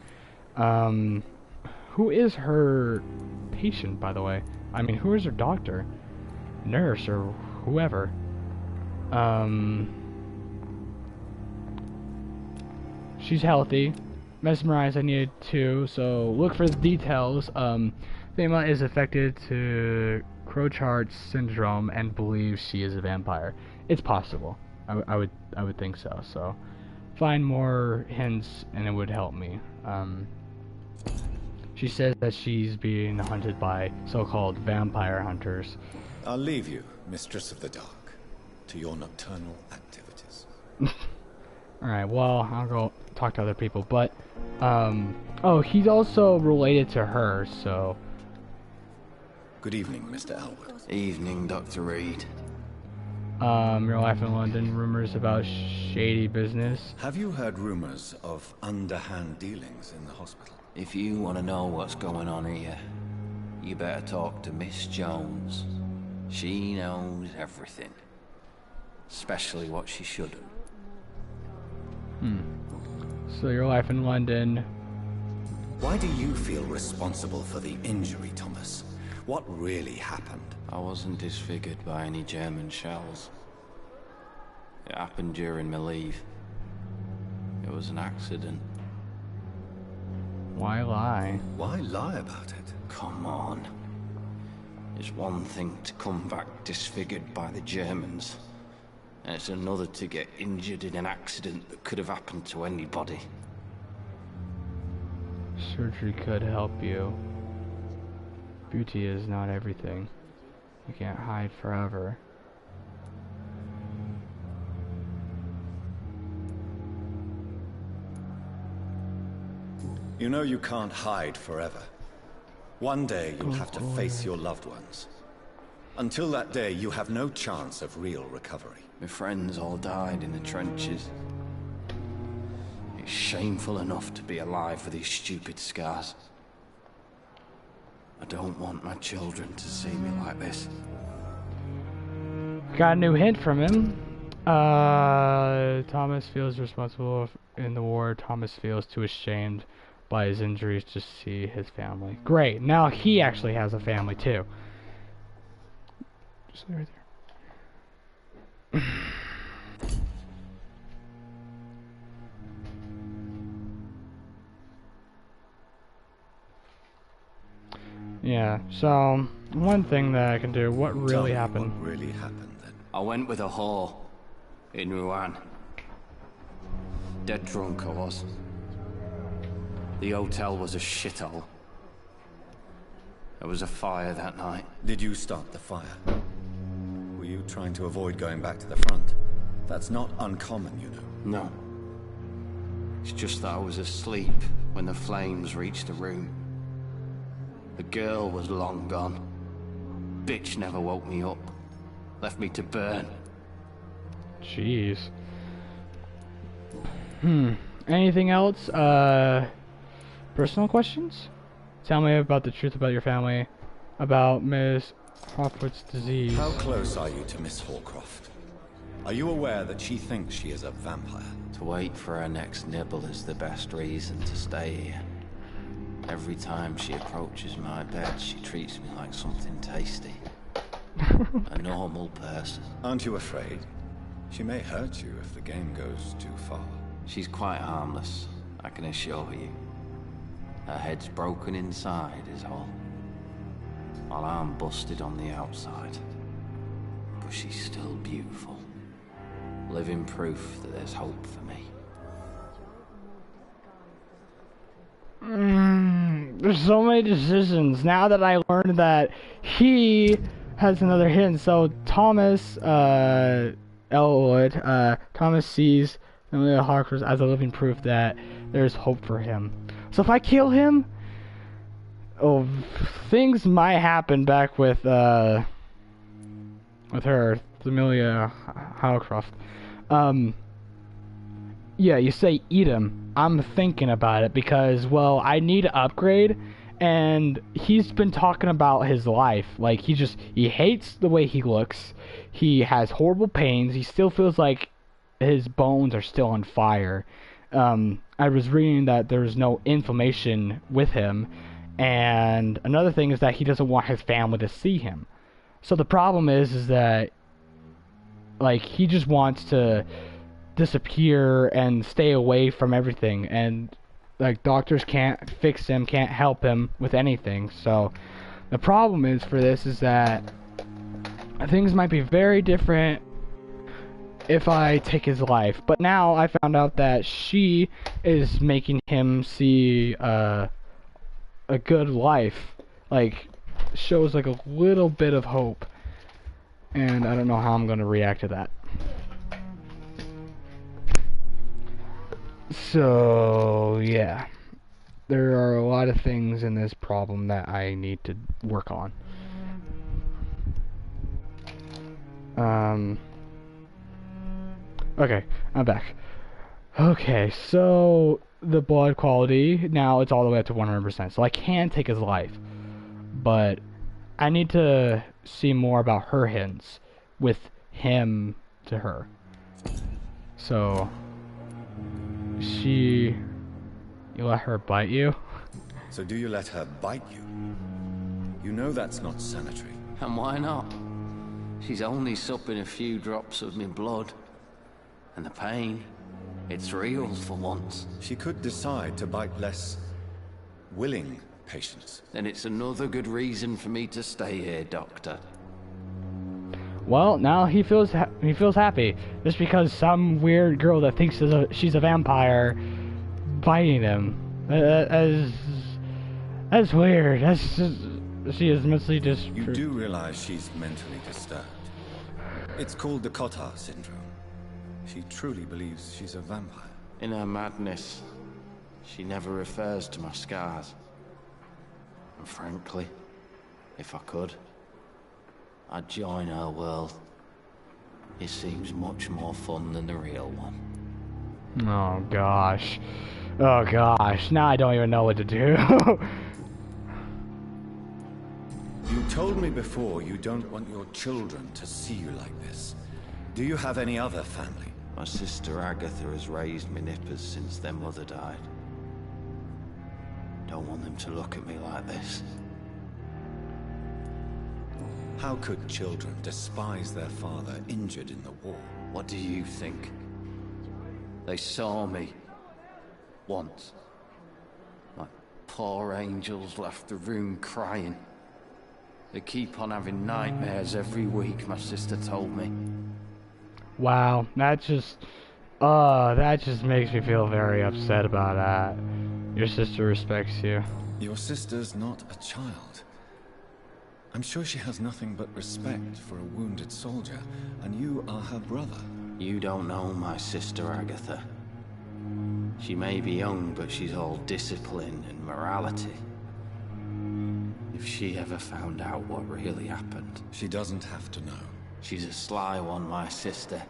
Who is her patient, by the way? I mean, who is her doctor? Nurse, or whoever. She's healthy. Mesmerized, I needed to, so look for the details. Fema is affected to Crowchart syndrome and believes she is a vampire. It's possible. I would think so. So find more hints and it would help me. She says that she's being hunted by so-called vampire hunters. I'll leave you, Mistress of the Dark, to your nocturnal activities. Alright, well, I'll go talk to other people, but, oh, he's also related to her, so... Good evening, Mr. Elwood. Evening, Dr. Reed. Your life in London, rumors about shady business. Have you heard rumors of underhand dealings in the hospital? If you want to know what's going on here, you better talk to Miss Jones. She knows everything. Especially what she shouldn't. So your life in London. Why do you feel responsible for the injury, Thomas? What really happened? I wasn't disfigured by any German shells. It happened during my leave. It was an accident. Why lie? Why lie about it? Come on. It's one thing to come back disfigured by the Germans, and it's another to get injured in an accident that could have happened to anybody. Surgery could help you. Beauty is not everything. You can't hide forever. You know you can't hide forever. One day you'll have to face your loved ones. Until that day, you have no chance of real recovery. My friends all died in the trenches. It's shameful enough to be alive with these stupid scars. I don't want my children to see me like this. Got a new hint from him. Thomas feels responsible in the war. Thomas feels too ashamed by his injuries to see his family. Great. Now he actually has a family too. Just right there. Yeah, so one thing that I can do, what really happened? What really happened then? I went with a whore in Rouen. Dead drunk I was. The hotel was a shithole. There was a fire that night. Did you start the fire? Were you trying to avoid going back to the front? That's not uncommon, you know. No. It's just that I was asleep when the flames reached the room. The girl was long gone. Bitch never woke me up. Left me to burn. Jeez. Anything else? Personal questions? Tell me about the truth about your family. About Miss Crawford's disease. How close are you to Miss Hallcroft? Are you aware that she thinks she is a vampire? To wait for her next nibble is the best reason to stay here. Every time she approaches my bed, she treats me like something tasty. A normal person. Aren't you afraid? She may hurt you if the game goes too far. She's quite harmless, I can assure you. Her head's broken inside is all. While I'm busted on the outside. But she's still beautiful. Living proof that there's hope for me. There's so many decisions. Now that I learned that he has another hint. So Thomas, Elwood, Thomas sees Amelia Harkness as a living proof that there's hope for him. So if I kill him, oh, things might happen back with her, Amelia Howcroft. Yeah, you say eat him. I'm thinking about it because, well, I need to upgrade, and he's been talking about his life. Like, he hates the way he looks. He has horrible pains. He still feels like his bones are still on fire. I was reading that there's no inflammation with him, and another thing is that he doesn't want his family to see him. So the problem is that, like, he just wants to disappear and stay away from everything, and like doctors can't fix him, can't help him with anything. So the problem is for this is that things might be very different if I take his life. But now I found out that she is making him see a good life, like shows like a little bit of hope, and I don't know how I'm gonna react to that. So, yeah. There are a lot of things in this problem that I need to work on. Okay, I'm back. Okay, so the blood quality, now it's all the way up to 100%. So I can take his life. But I need to see more about her hints with him to her. So... you let her bite you? So do you let her bite you? You know that's not sanitary. And why not? She's only supping a few drops of my blood. And the pain, it's real for once. She could decide to bite less willing patients. Then it's another good reason for me to stay here, Doctor. Well, now he feels happy just because some weird girl that thinks she's a vampire biting him. That's weird. She is mentally disturbed. You do realize she's mentally disturbed. It's called the Cotard syndrome. She truly believes she's a vampire. In her madness, she never refers to my scars. And frankly, if I could, I'd join her world. It seems much more fun than the real one. Oh gosh. Oh gosh. Now I don't even know what to do. You told me before you don't want your children to see you like this. Do you have any other family? My sister Agatha has raised me nippers since their mother died. Don't want them to look at me like this. How could children despise their father injured in the war? What do you think? They saw me. Once. Like poor angels left the room crying. They keep on having nightmares every week, my sister told me. Wow, that just makes me feel very upset about that. Your sister respects you. Your sister's not a child. I'm sure she has nothing but respect for a wounded soldier, and you are her brother. You don't know my sister Agatha. She may be young, but she's all discipline and morality. If she ever found out what really happened... She doesn't have to know. She's a sly one, my sister.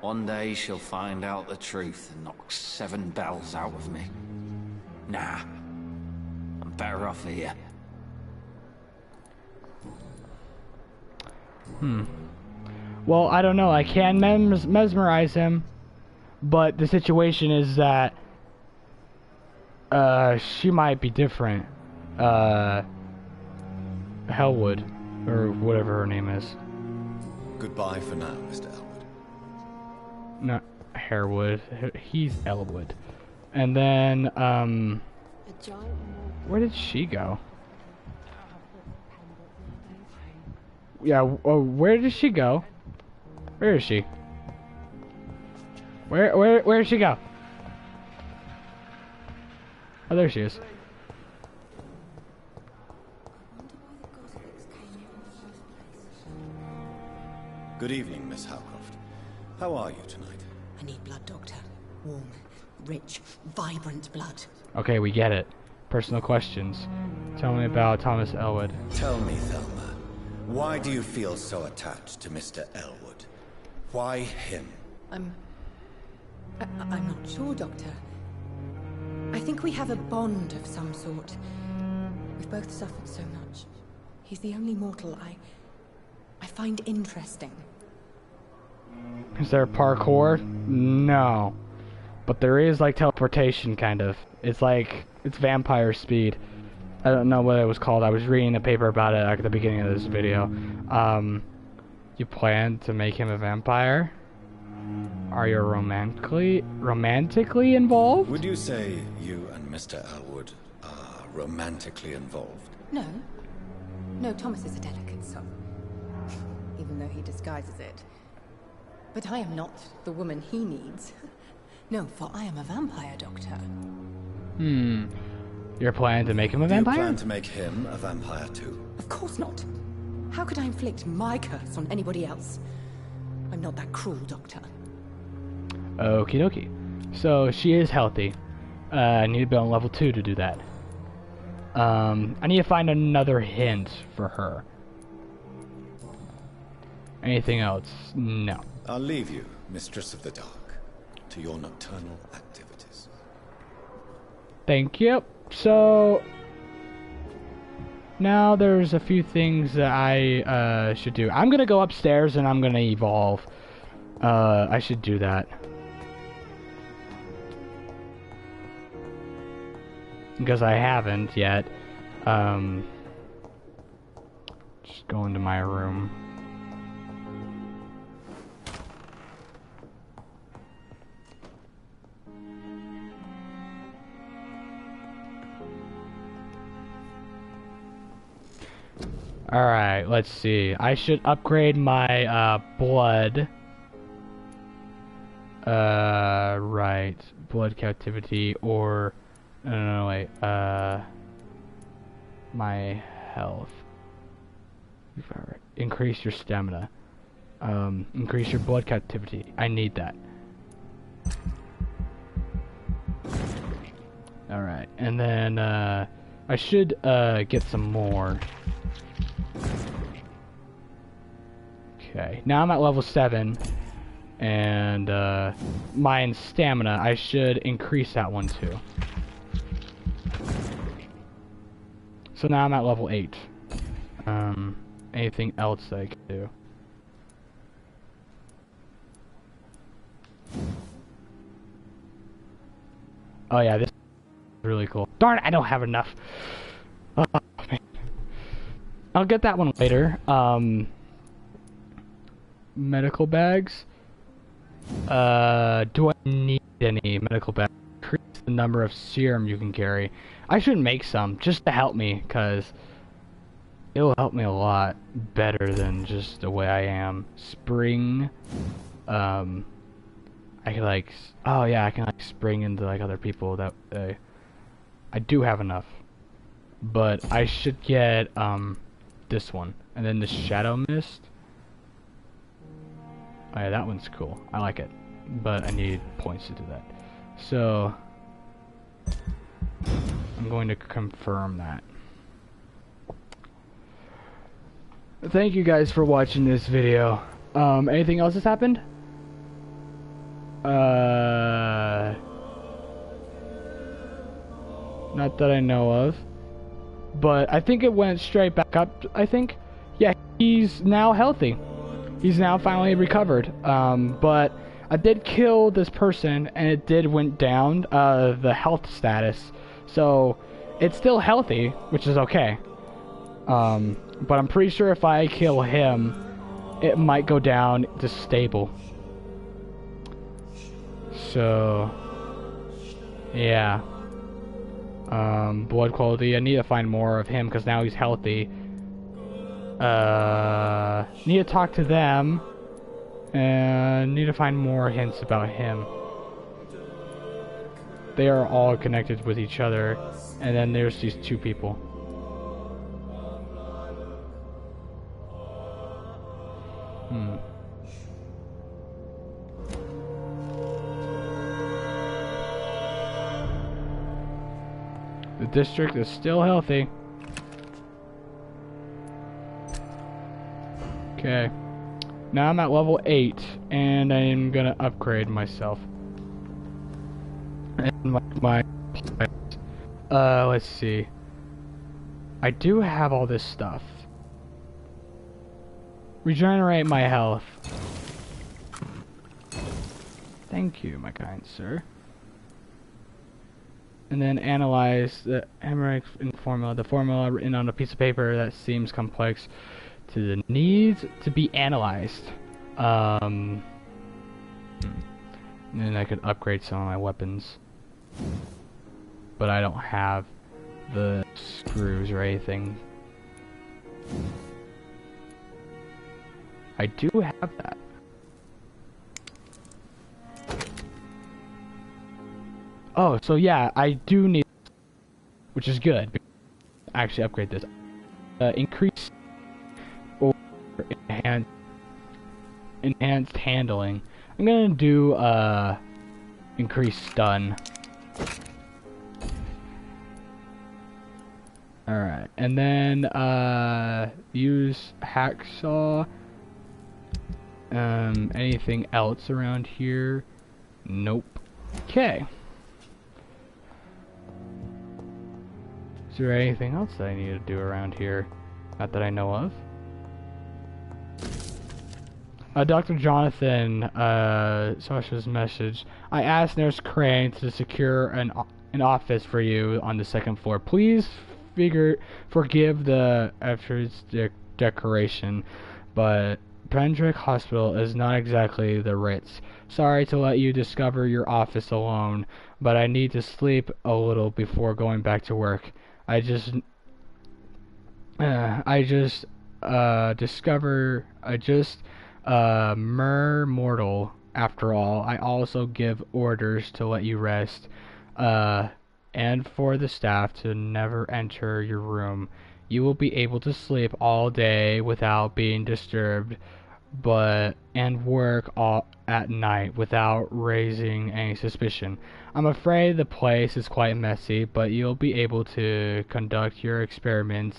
One day she'll find out the truth and knock 7 bells out of me. Nah. I'm better off here. Well, I don't know. I can mesmerize him, but the situation is that she might be different. Hellwood, or whatever her name is. Goodbye for now, Mr. Elwood. Not Harewood. He's Elwood. And then, where did she go? Yeah, where did she go? Where is she? Where did she go? Oh, there she is. Good evening, Miss Howcroft. How are you tonight? I need blood, Doctor. Warm, rich, vibrant blood. Okay, we get it. Personal questions. Tell me about Thomas Elwood. Tell me, Thelma, why do you feel so attached to Mr. Elwood? Why him? I'm not sure, Doctor. I think we have a bond of some sort. We've both suffered so much. He's the only mortal I find interesting. Is there parkour? No. But there is like teleportation, kind of. It's like, it's vampire speed. I don't know what it was called. I was reading a paper about it at the beginning of this video. You plan to make him a vampire? Are you romantically involved? Would you say you and Mr. Elwood are romantically involved? No. No, Thomas is a delicate soul. Even though he disguises it. But I am not the woman he needs. No, for I am a vampire, Doctor. You're planning to make him a vampire? Do you plan to make him a vampire too? Of course not. How could I inflict my curse on anybody else? I'm not that cruel, Doctor. Okie dokie. So, she is healthy. I need to be on level 2 to do that. I need to find another hint for her. Anything else? No. I'll leave you, Mistress of the Dark, to your nocturnal activities. Thank you. So, now there's a few things that I should do. I'm gonna go upstairs and I'm gonna evolve. I should do that. Because I haven't yet. Just go into my room. Alright, let's see. I should upgrade my blood. Right. Blood captivity or... No, wait. My health. Increase your stamina. Increase your blood captivity. I need that. Alright, and then I should get some more. Okay, now I'm at level 7. And my stamina, I should increase that one too. So now I'm at level 8. Anything else that I can do? Oh yeah, this is really cool. Darn it, I don't have enough. Oh, man. I'll get that one later. Medical bags. Do I need any medical bags? Increase the number of serum you can carry. I should make some just to help me, because it'll help me a lot better than just the way I am. Spring. I can like, oh yeah, I can like spring into like other people. That I do have enough, but I should get this one, and then the shadow mist. Oh yeah, that one's cool. I like it, but I need points to do that. So I'm going to confirm that. Thank you guys for watching this video. Anything else has happened? Not that I know of. But I think it went straight back up, I think. Yeah, he's now healthy. He's now finally recovered. But I did kill this person, and it did went down, the health status. So, it's still healthy, which is okay. But I'm pretty sure if I kill him, it might go down to stable. So, yeah. Blood quality, I need to find more of him, because now he's healthy. Need to talk to them, and need to find more hints about him. They are all connected with each other, and then there's these two people. The district is still healthy. Okay. Now I'm at level 8, and I'm gonna upgrade myself. And let's see. I do have all this stuff. Regenerate my health. Thank you, my kind sir. And then analyze the hemorrhagic formula. The formula written on a piece of paper that seems complex to the needs to be analyzed. And then I could upgrade some of my weapons. But I don't have the screws or anything. I do have that. Oh, so yeah, I do need, which is good. Actually, upgrade this. Increase or enhanced handling. I'm gonna do increased stun. Alright, and then use hacksaw. Anything else around here? Nope. Okay. Is there anything else that I need to do around here? Not that I know of. Dr. Jonathan saw his message. I asked Nurse Crane to secure an office for you on the second floor. Please forgive the efforts decoration, but Pendrick Hospital is not exactly the Ritz. Sorry to let you discover your office alone, but I need to sleep a little before going back to work. I just mere mortal after all. I also give orders to let you rest, and for the staff to never enter your room. You will be able to sleep all day without being disturbed, and work all at night without raising any suspicion. I'm afraid the place is quite messy, but you'll be able to conduct your experiments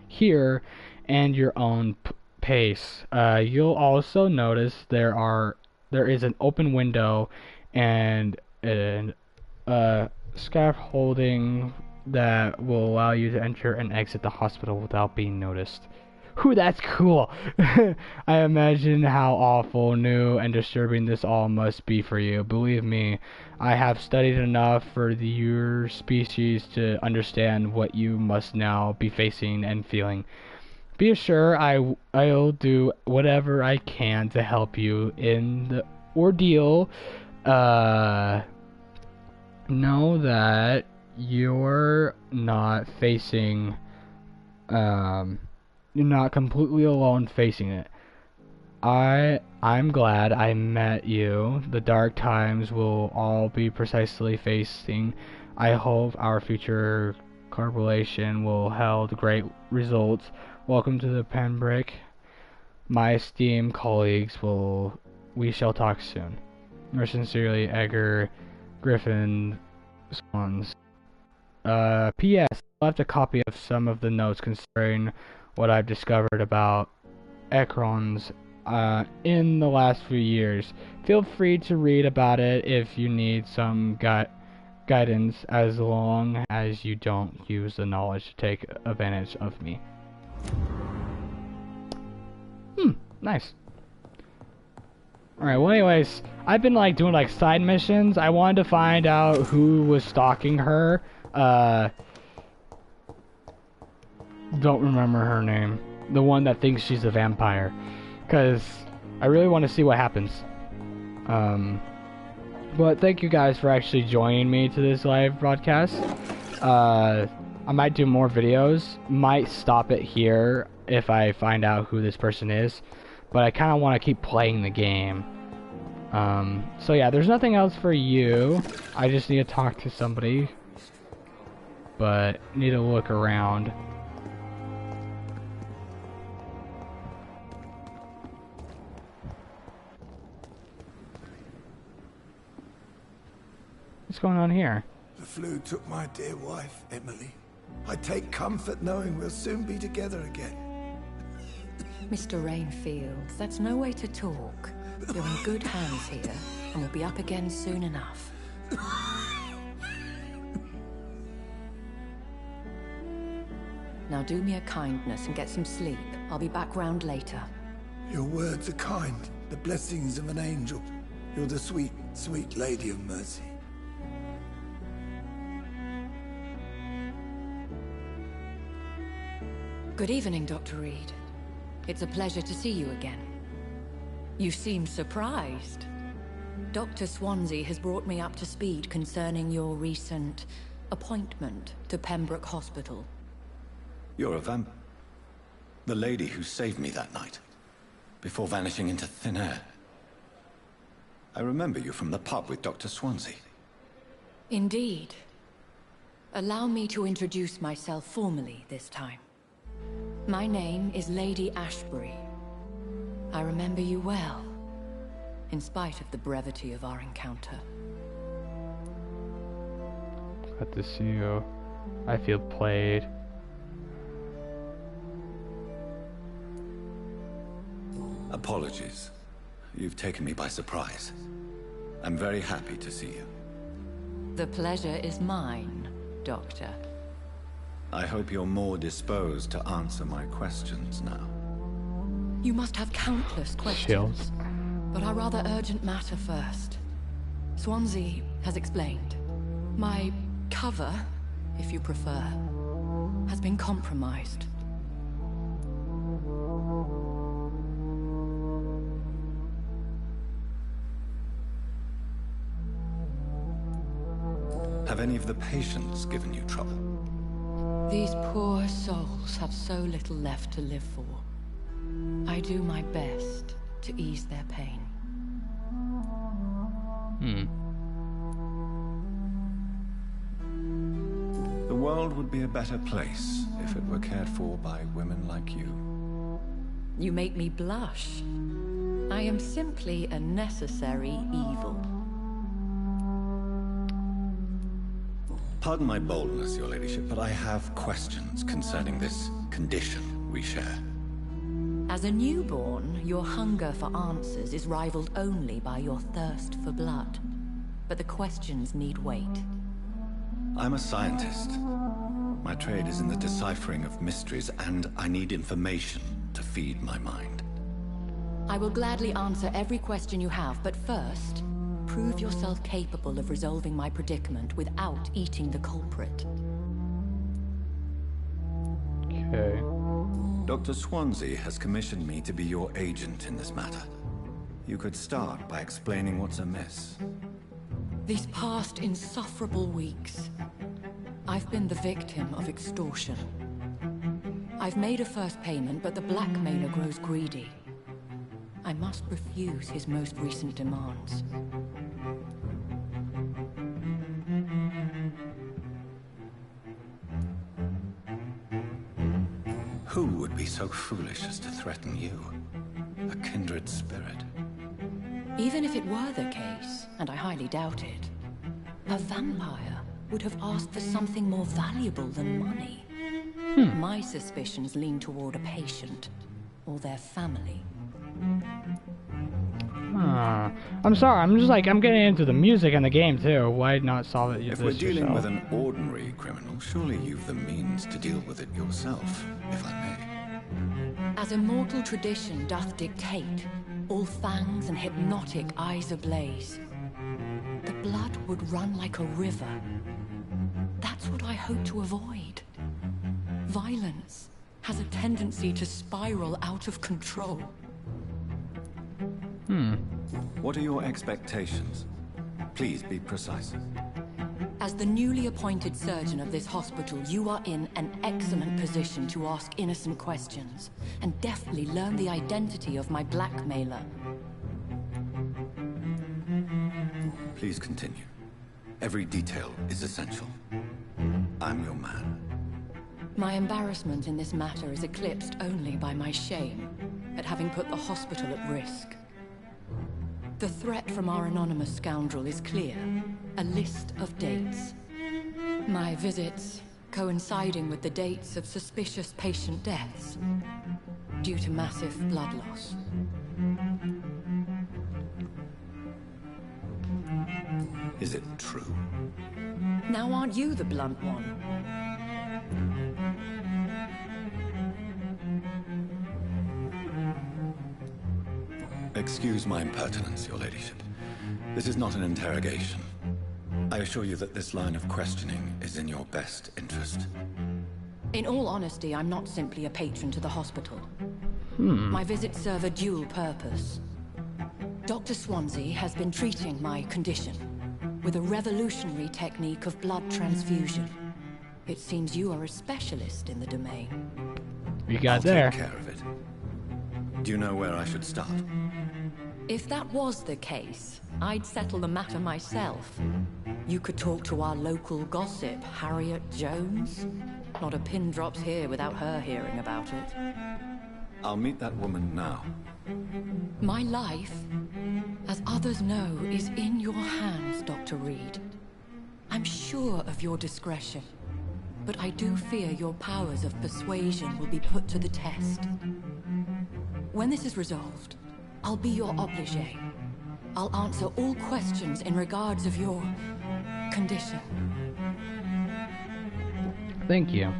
here, and your own pace. You'll also notice there is an open window and scaffolding that will allow you to enter and exit the hospital without being noticed. Whew, that's cool. I imagine how awful, new, and disturbing this all must be for you. Believe me, I have studied enough for your species to understand what you must now be facing and feeling. Be assured I'll do whatever I can to help you in the ordeal. Know that you're not facing, you're not completely alone facing it. I'm glad I met you. The dark times will all be precisely facing. I hope our future collaboration will hold great results. Welcome to the Pembroke. My esteemed colleagues, we shall talk soon. Yours sincerely, Edgar Griffin Swans. P.S. I left a copy of some of the notes concerning what I've discovered about Ekrons in the last few years. Feel free to read about it if you need some guidance, as long as you don't use the knowledge to take advantage of me. Nice. Alright, well anyways, I've been doing side missions. I wanted to find out who was stalking her. Don't remember her name. The one that thinks she's a vampire. Because I really want to see what happens. But thank you guys for actually joining me to this live broadcast. I might do more videos. Might stop it here if I find out who this person is. But I kind of want to keep playing the game. So yeah, there's nothing else for you. I just need to talk to somebody. But need to look around. What's going on here? The flu took my dear wife, Emily. I take comfort knowing we'll soon be together again. Mr. Rainfield, that's no way to talk. You're in good hands here, and we'll be up again soon enough. Now do me a kindness and get some sleep. I'll be back round later. Your words are kind, the blessings of an angel. You're the sweet, sweet Lady of Mercy. Good evening, Dr. Reed. It's a pleasure to see you again. You seem surprised. Dr. Swansea has brought me up to speed concerning your recent appointment to Pembroke Hospital. You're a vamp. The lady who saved me that night, before vanishing into thin air. I remember you from the pub with Dr. Swansea. Indeed. Allow me to introduce myself formally this time. My name is Lady Ashbury. I remember you well, in spite of the brevity of our encounter. Glad to see you. I feel played. Apologies. You've taken me by surprise. I'm very happy to see you. The pleasure is mine, Doctor. I hope you're more disposed to answer my questions now. You must have countless questions. But our rather urgent matter first. Swansea has explained. My cover, if you prefer, has been compromised. Have any of the patients given you trouble? These poor souls have so little left to live for. I do my best to ease their pain. The world would be a better place if it were cared for by women like you. You make me blush. I am simply a necessary evil. Pardon my boldness, your ladyship, but I have questions concerning this condition we share. As a newborn, your hunger for answers is rivaled only by your thirst for blood. But the questions need wait. I'm a scientist. My trade is in the deciphering of mysteries, and I need information to feed my mind. I will gladly answer every question you have, but first, prove yourself capable of resolving my predicament without eating the culprit. Okay. Dr. Swansea has commissioned me to be your agent in this matter. You could start by explaining what's amiss. These past insufferable weeks, I've been the victim of extortion. I've made a first payment, but the blackmailer grows greedy. I must refuse his most recent demands. Who would be so foolish as to threaten you? A kindred spirit. Even if it were the case, and I highly doubt it, a vampire would have asked for something more valuable than money. My suspicions lean toward a patient, or their family. I'm sorry, I'm getting into the music and the game too. Why not solve it If we're dealing with an ordinary criminal, surely you've the means to deal with it yourself, if I may. As immortal tradition doth dictate, all fangs and hypnotic eyes ablaze, the blood would run like a river. That's what I hope to avoid. Violence has a tendency to spiral out of control. What are your expectations? Please be precise. As the newly appointed surgeon of this hospital, you are in an excellent position to ask innocent questions, and deftly learn the identity of my blackmailer. Please continue. Every detail is essential. I'm your man. My embarrassment in this matter is eclipsed only by my shame at having put the hospital at risk. The threat from our anonymous scoundrel is clear. A list of dates. visits coinciding with the dates of suspicious patient deaths due to massive blood loss. Is it true? Now aren't you the blunt one? Excuse my impertinence, your ladyship. This is not an interrogation. I assure you that this line of questioning is in your best interest. In all honesty, I'm not simply a patron to the hospital. My visits serve a dual purpose. Dr. Swansea has been treating my condition with a revolutionary technique of blood transfusion. It seems you are a specialist in the domain. You got I'll there. take care of it. Do you know where I should start? If that was the case, I'd settle the matter myself. You could talk to our local gossip, Harriet Jones. Not a pin drops here without her hearing about it. I'll meet that woman now. My life, as others know, is in your hands, Dr. Reed. I'm sure of your discretion, but I do fear your powers of persuasion will be put to the test. When this is resolved, I'll be your obligé. I'll answer all questions in regards of your condition. Thank you.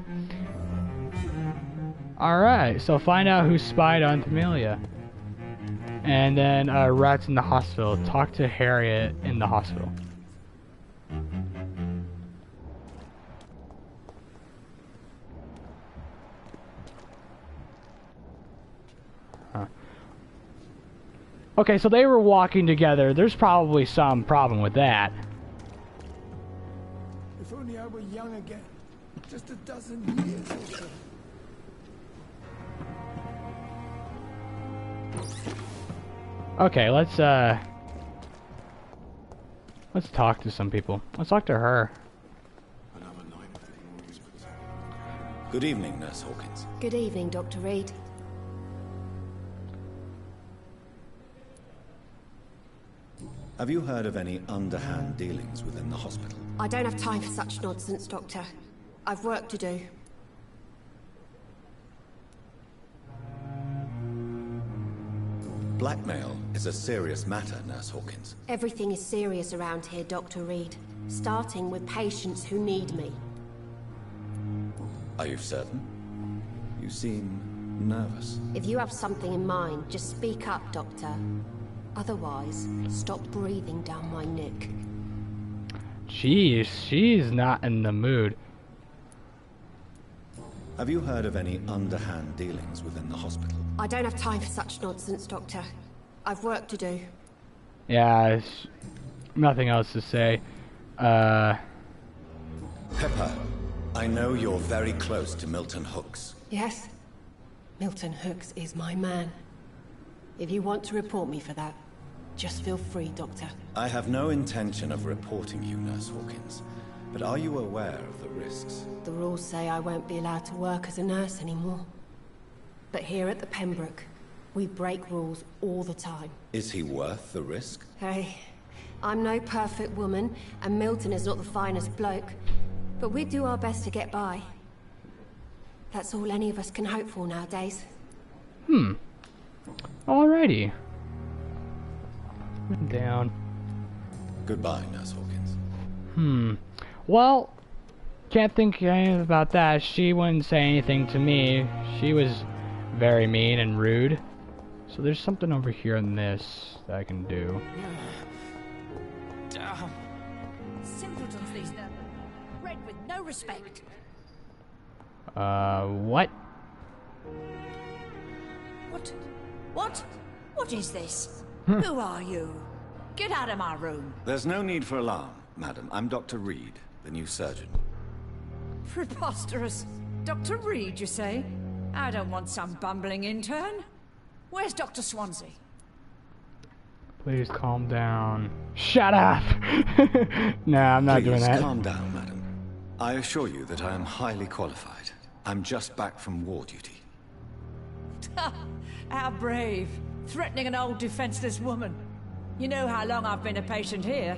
Alright, so find out who spied on Thamelia. And then Rat's in the hospital. Talk to Harriet in the hospital. Huh. Okay, so they were walking together. There's probably some problem with that. If only I were young again. Just a dozen years or so. Okay, let's talk to some people. Let's talk to her. Good evening, Nurse Hawkins. Good evening, Dr. Reed. Have you heard of any underhand dealings within the hospital? I don't have time for such nonsense, Doctor. I've work to do. Blackmail is a serious matter, Nurse Hawkins. Everything is serious around here, Dr. Reed. Starting with patients who need me. Are you certain? You seem nervous. If you have something in mind, just speak up, Doctor. Otherwise, stop breathing down my neck. Jeez, she's not in the mood. Have you heard of any underhand dealings within the hospital? I don't have time for such nonsense, Doctor. I've work to do. Yeah, nothing else to say. Pepper, I know you're very close to Milton Hooks. Yes? Milton Hooks is my man. If you want to report me for that, just feel free, Doctor. I have no intention of reporting you, Nurse Hawkins. But are you aware of the risks? The rules say I won't be allowed to work as a nurse anymore. But here at the Pembroke, we break rules all the time. Is he worth the risk? Hey, I'm no perfect woman, and Milton is not the finest bloke. But we do our best to get by. That's all any of us can hope for nowadays. Alrighty. Down. Goodbye, Nurse Hawkins. Well, can't think about that. She wouldn't say anything to me. She was very mean and rude. So there's something over here in this that I can do. Simpletons these though. Bred with no respect. What? What is this? Who are you? Get out of my room. There's no need for alarm, madam. I'm Dr. Reed, the new surgeon. Preposterous. Dr. Reed, you say? I don't want some bumbling intern. Where's Dr. Swansea? Please calm down. Shut up! Nah, I'm not doing Please that. calm down, madam. I assure you that I am highly qualified. I'm just back from war duty. How brave. Threatening an old defenseless woman. You know how long I've been a patient here?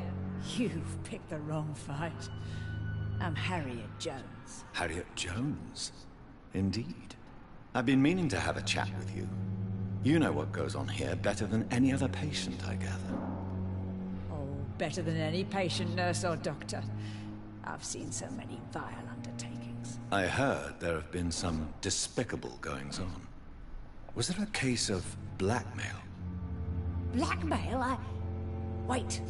You've picked the wrong fight. I'm Harriet Jones. Harriet Jones? Indeed. I've been meaning to have a chat with you. You know what goes on here better than any other patient, I gather. Oh, better than any patient, nurse, or doctor. I've seen so many vile undertakings. I heard there have been some despicable goings-on. Was there a case of blackmail? Blackmail? Wait.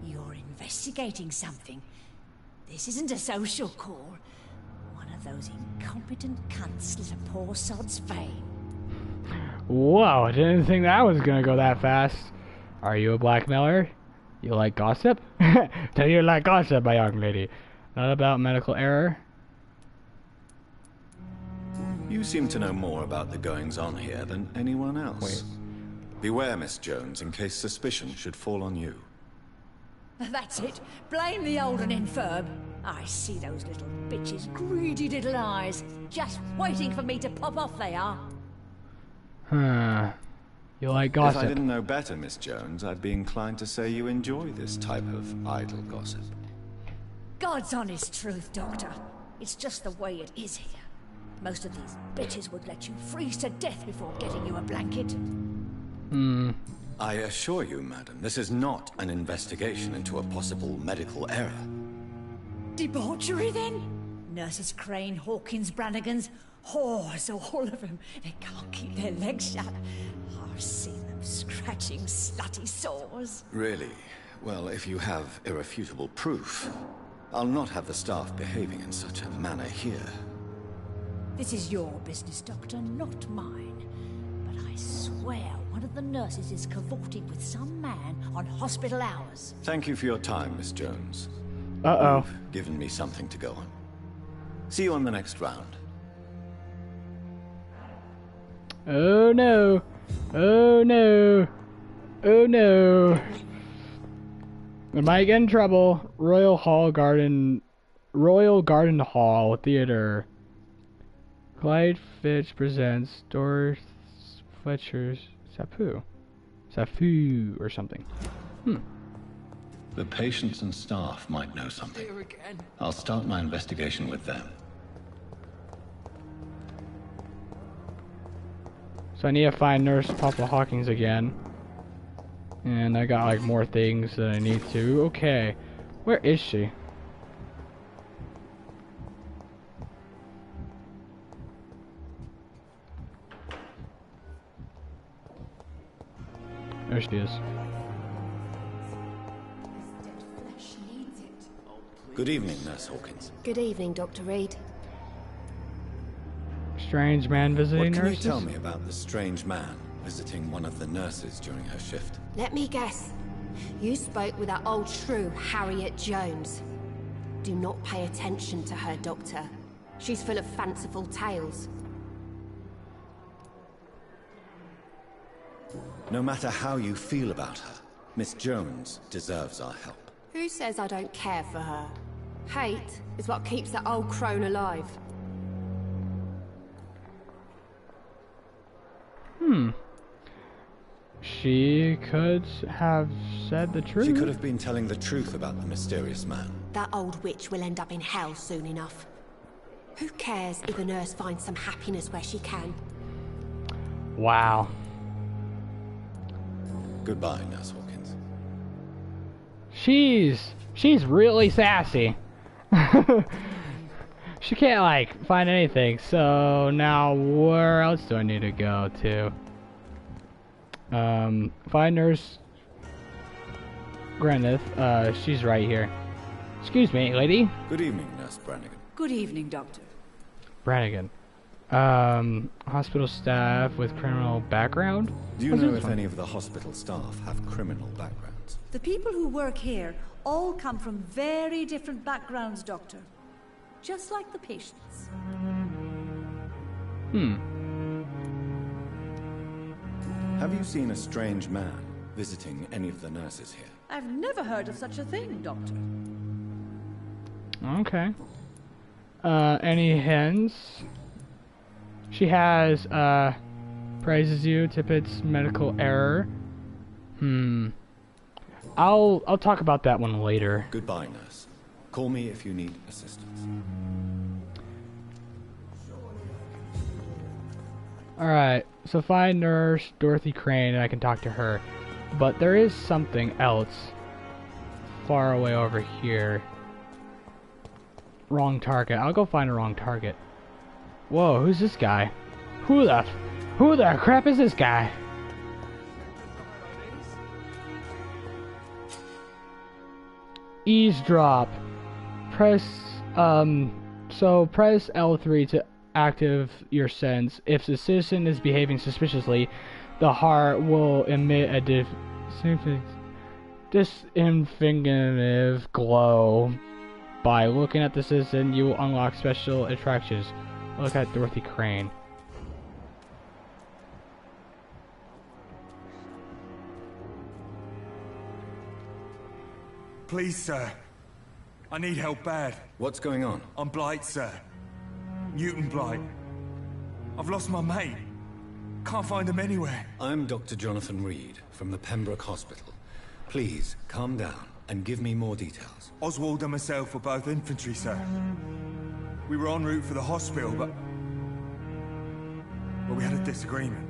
You're investigating something. This isn't a social call. One of those incompetent cunts slit a poor sod's vein. Whoa, I didn't think that was gonna go that fast. Are you a blackmailer? You like gossip? Do you like gossip, my young lady? Not about medical error? You seem to know more about the goings-on here than anyone else. Wait. Beware, Miss Jones, in case suspicion should fall on you. That's it. Blame the old and infirm. I see those little bitches' greedy little eyes. Just waiting for me to pop off they are. Huh. You like gossip? If I didn't know better, Miss Jones, I'd be inclined to say you enjoy this type of idle gossip. God's honest truth, Doctor. It's just the way it is here. Most of these bitches would let you freeze to death before getting you a blanket. I assure you, madam, this is not an investigation into a possible medical error. Debauchery, then? Nurses Crane, Hawkins, Brannigans, whores, all of them. They can't keep their legs shut. I've seen them scratching slutty sores. Really? Well, if you have irrefutable proof, I'll not have the staff behaving in such a manner here. This is your business, Doctor, not mine. But I swear one of the nurses is cavorting with some man on hospital hours. Thank you for your time, Miss Jones. Uh-oh. You've given me something to go on. See you on the next round. Oh no. Oh no. Oh no. I might get in trouble. Royal Garden Hall Theater. Clyde Fitch presents Doris Fletcher's Safu or something. The patients and staff might know something. I'll start my investigation with them. So I need to find Nurse Papa Hawkins again. And I got like more things that I need to. Okay. Where is she? There she is. Good evening, Nurse Hawkins. Good evening, Dr. Reed. Strange man visiting What can nurses? you tell me about the strange man visiting one of the nurses during her shift? Let me guess. You spoke with that old shrew, Harriet Jones. Do not pay attention to her, Doctor. She's full of fanciful tales. No matter how you feel about her, Miss Jones deserves our help. Who says I don't care for her? Hate is what keeps that old crone alive. She could have said the truth. She could have been telling the truth about the mysterious man. That old witch will end up in hell soon enough. Who cares if a nurse finds some happiness where she can? Wow. Goodbye, Nurse Hawkins. She's really sassy. She can't like find anything. So now where else do I need to go to? Find Nurse Granith. She's right here. Excuse me, lady. Good evening, Nurse Brannigan. Good evening, Doctor. Brannigan. Hospital staff with criminal background? Do you know if any of the hospital staff have criminal backgrounds? The people who work here all come from very different backgrounds, Doctor. Just like the patients. Have you seen a strange man visiting any of the nurses here? I've never heard of such a thing, Doctor. Okay. Any hints? She has, praises you, Tippett's medical error. I'll talk about that one later. Goodbye, nurse. Call me if you need assistance. Alright, so find Nurse Dorothy Crane and I can talk to her. But there is something else far away over here. Wrong target. I'll go find a wrong target. Whoa, who's this guy? Who the crap is this guy? Eavesdrop. Press press L3 to active your sense. If the citizen is behaving suspiciously, the heart will emit a disinfinitive glow. By looking at the citizen, you will unlock special attractions. Look at Dorothy Crane. Please, sir. I need help bad. What's going on? I'm Blight, sir. Newton Blight. I've lost my mate. Can't find him anywhere. I'm Dr. Jonathan Reed from the Pembroke Hospital. Please, calm down and give me more details. Oswald and myself were both infantry, sir. We were en route for the hospital, but we had a disagreement.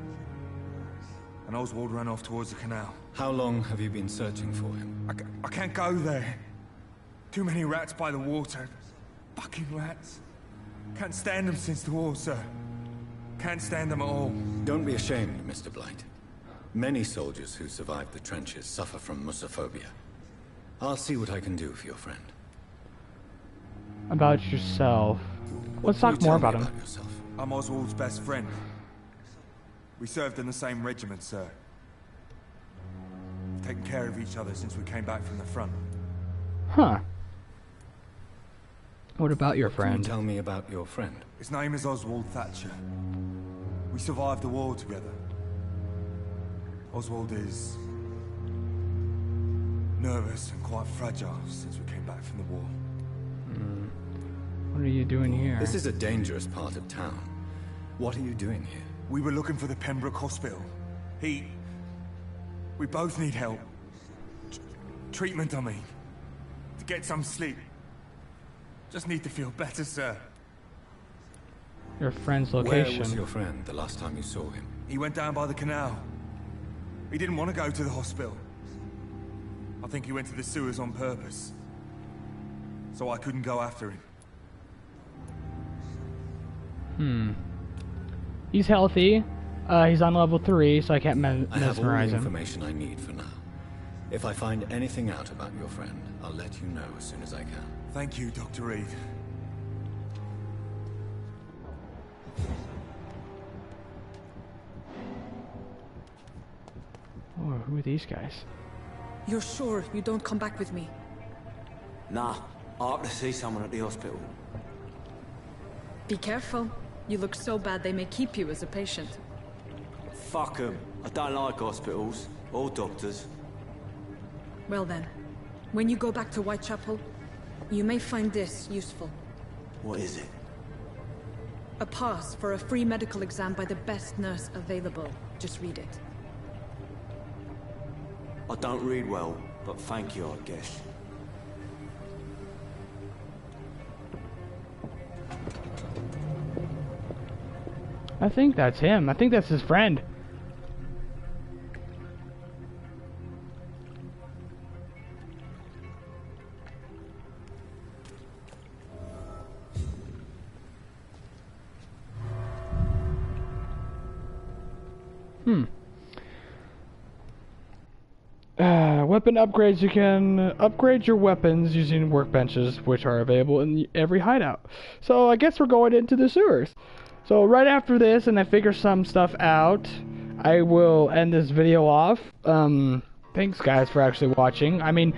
And Oswald ran off towards the canal. How long have you been searching for him? I can't go there. Too many rats by the water. Fucking rats. Can't stand them since the war, sir. Can't stand them at all. Don't be ashamed, Mr. Blight. Many soldiers who survived the trenches suffer from musophobia. I'll see what I can do for your friend. About yourself. Let's talk more about him. Yourself. I'm Oswald's best friend. We served in the same regiment, sir. We've taken care of each other since we came back from the front. Huh. What about your friend? Can you tell me about your friend? His name is Oswald Thatcher. We survived the war together. Oswald is nervous and quite fragile since we came back from the war. What are you doing here? This is a dangerous part of town. What are you doing here? We were looking for the Pembroke Hospital. We both need help. Treatment, I mean. To get some sleep. Just need to feel better, sir. Your friend's location. Where was your friend the last time you saw him? He went down by the canal. He didn't want to go to the hospital. I think he went to the sewers on purpose. So I couldn't go after him. He's healthy. He's on level 3, so I can't I have all the mesmerize him. information I need for now. If I find anything out about your friend, I'll let you know as soon as I can. Thank you, Dr. Reed. Oh, who are these guys? You're sure you don't come back with me? Nah, I have to see someone at the hospital. Be careful. You look so bad they may keep you as a patient. Fuck 'em. I don't like hospitals. Or doctors. Well then, when you go back to Whitechapel, you may find this useful. What is it? A pass for a free medical exam by the best nurse available. Just read it. I don't read well, but thank you, I guess. I think that's him. I think that's his friend. Weapon upgrades. You can upgrade your weapons using workbenches, which are available in every hideout. So I guess we're going into the sewers. So right after this, and I figure some stuff out, I will end this video off. Thanks guys for actually watching. I mean,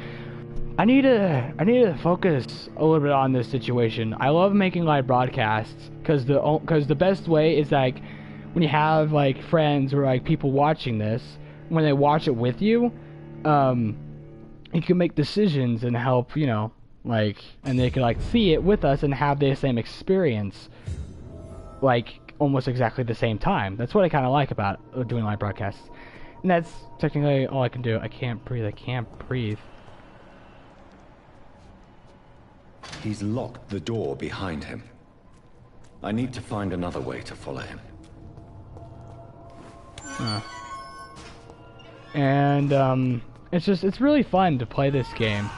I need to focus a little bit on this situation. I love making live broadcasts because the best way is like when you have like friends or like people watching this, when they watch it with you, you can make decisions and help, you know, like, and they can like see it with us and have the same experience, like almost exactly the same time. That's what I kind of like about doing live broadcasts, and that's technically all I can do. I can't breathe. He's locked the door behind him. I need to find another way to follow him. And it's really fun to play this game.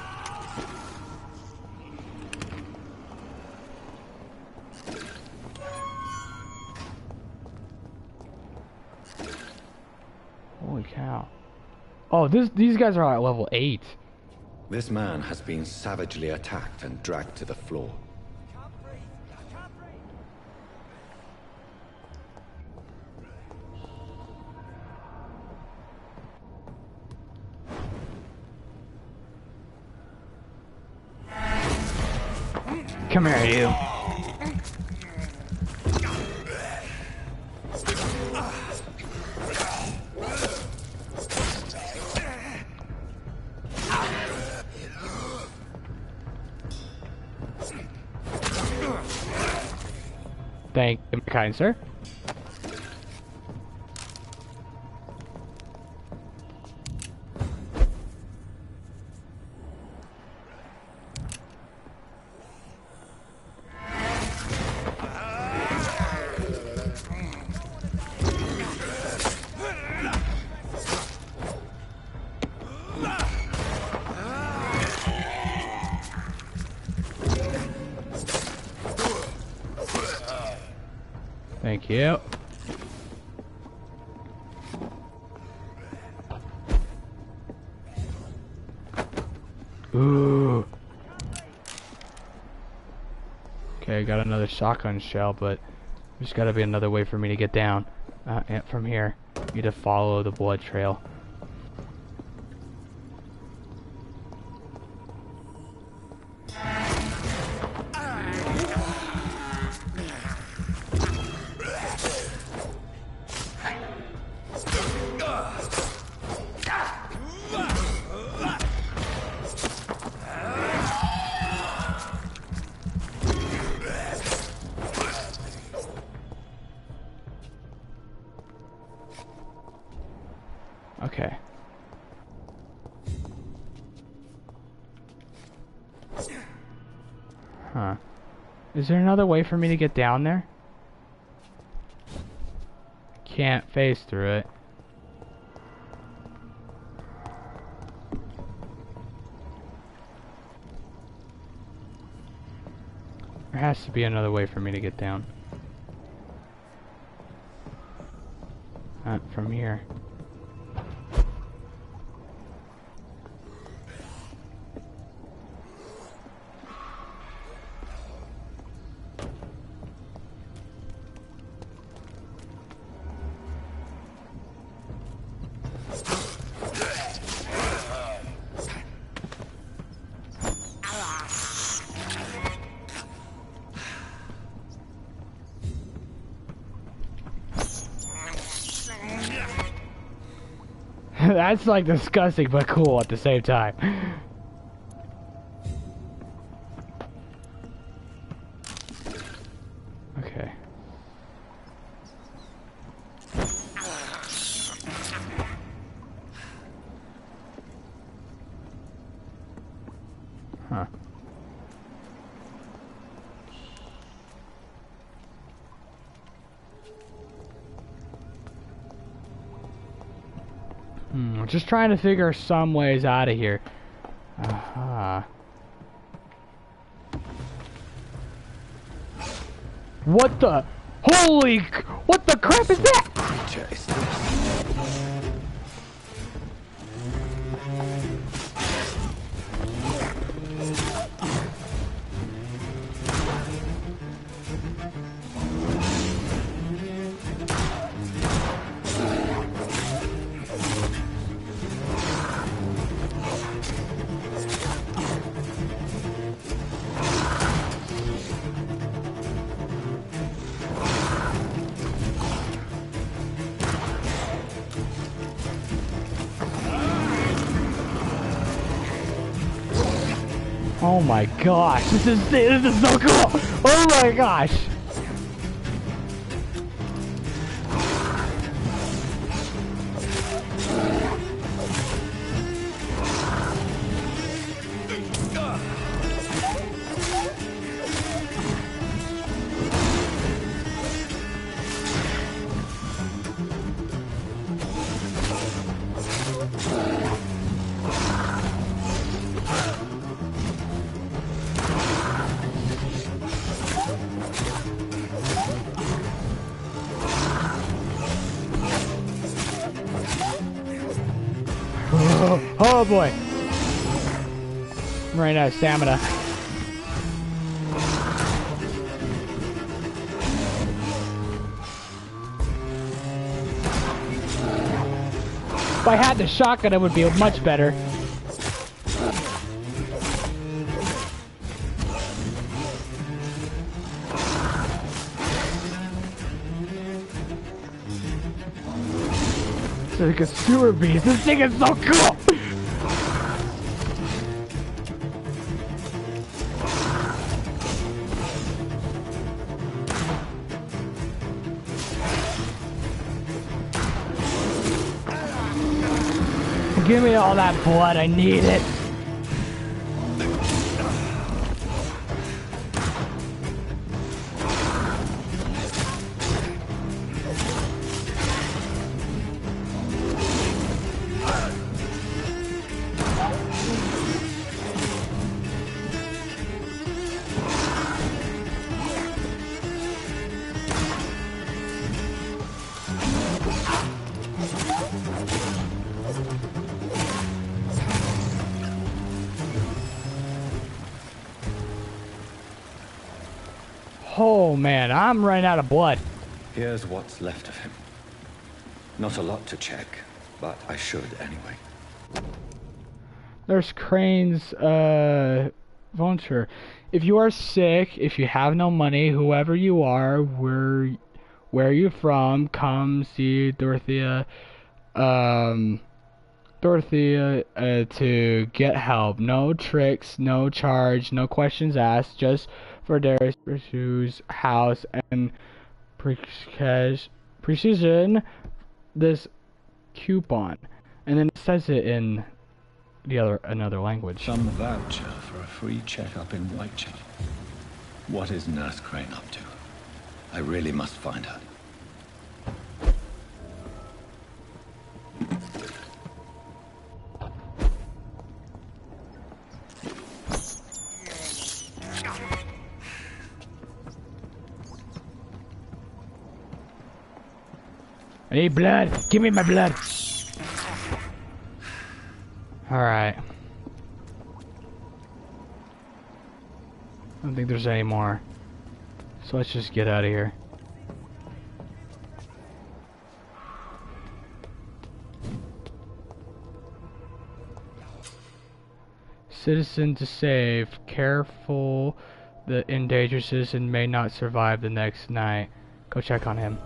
Holy cow. Oh, these guys are at level 8. This man has been savagely attacked and dragged to the floor. Come here, you. Thank you, kind sir. Thank you. Ooh. Okay, I got another shotgun shell, but there's gotta be another way for me to get down. And from here, you need to follow the blood trail. Okay. Huh. Is there another way for me to get down there? Can't phase through it. There has to be another way for me to get down. Not from here. That's like disgusting but cool at the same time. Okay. Huh. Just trying to figure some ways out of here. What the? What the crap is that? Creature is this? Oh my gosh, this is so cool! Oh my gosh! Oh boy. I'm running out of stamina. If I had the shotgun, it would be much better. It's like a sewer beast. This thing is so cool! Give me all that blood, I need it. Oh man, I'm running out of blood. Here's what's left of him. Not a lot to check, but I should anyway. There's Crane's Vampyr. If you are sick, if you have no money, whoever you are, where are you from, come see Dorothea to get help. No tricks, no charge, no questions asked, just for Darius' house and precision this coupon. And then it says it in another language. Some voucher for a free checkup in Whitechapel. What is Nurse Crane up to? I really must find her. I need blood. Give me my blood. Alright. I don't think there's any more. So let's just get out of here. Citizen to save. Careful. The endangered citizen may not survive the next night. Go check on him.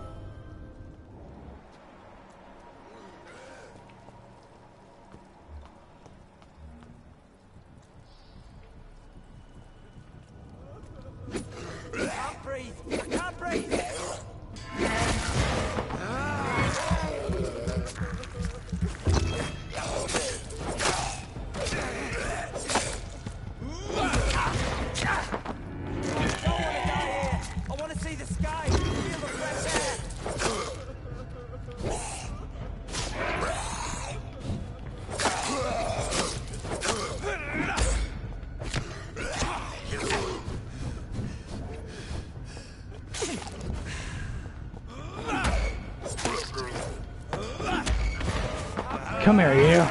Come here, you.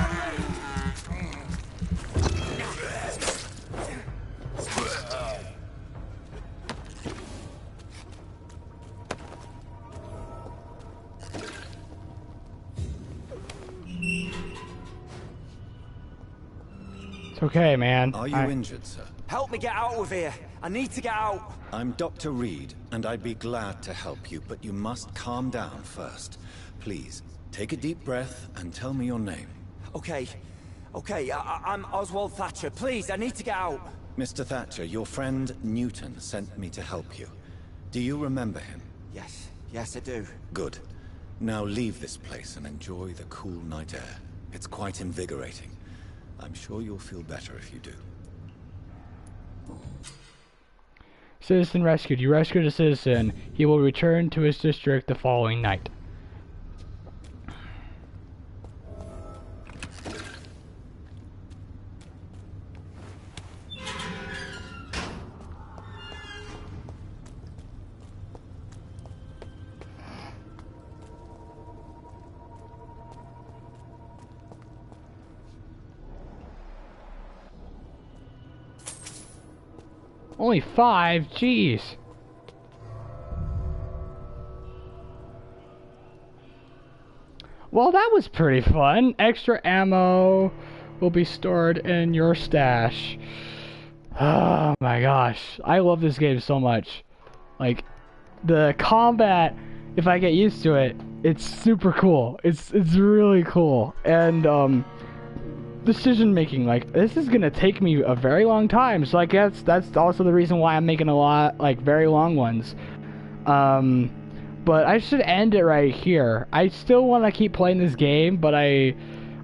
It's okay, man. Are you injured, sir? Help me get out of here. I need to get out. I'm Dr. Reed, and I'd be glad to help you, but you must calm down first. Please, take a deep breath and tell me your name. Okay. I'm Oswald Thatcher. Please, I need to get out. Mr. Thatcher, your friend Newton sent me to help you. Do you remember him? Yes, I do. Good. Now leave this place and enjoy the cool night air. It's quite invigorating. I'm sure you'll feel better if you do. Citizen rescued. You rescued a citizen. He will return to his district the following night. Only 5? Jeez. Well, that was pretty fun. Extra ammo will be stored in your stash. Oh my gosh. I love this game so much. Like, the combat, if I get used to it, it's super cool. It's really cool. And, decision making, like, this is gonna take me a very long time. So I guess that's also the reason why I'm making a lot, like, very long ones. But I should end it right here. I still want to keep playing this game, but I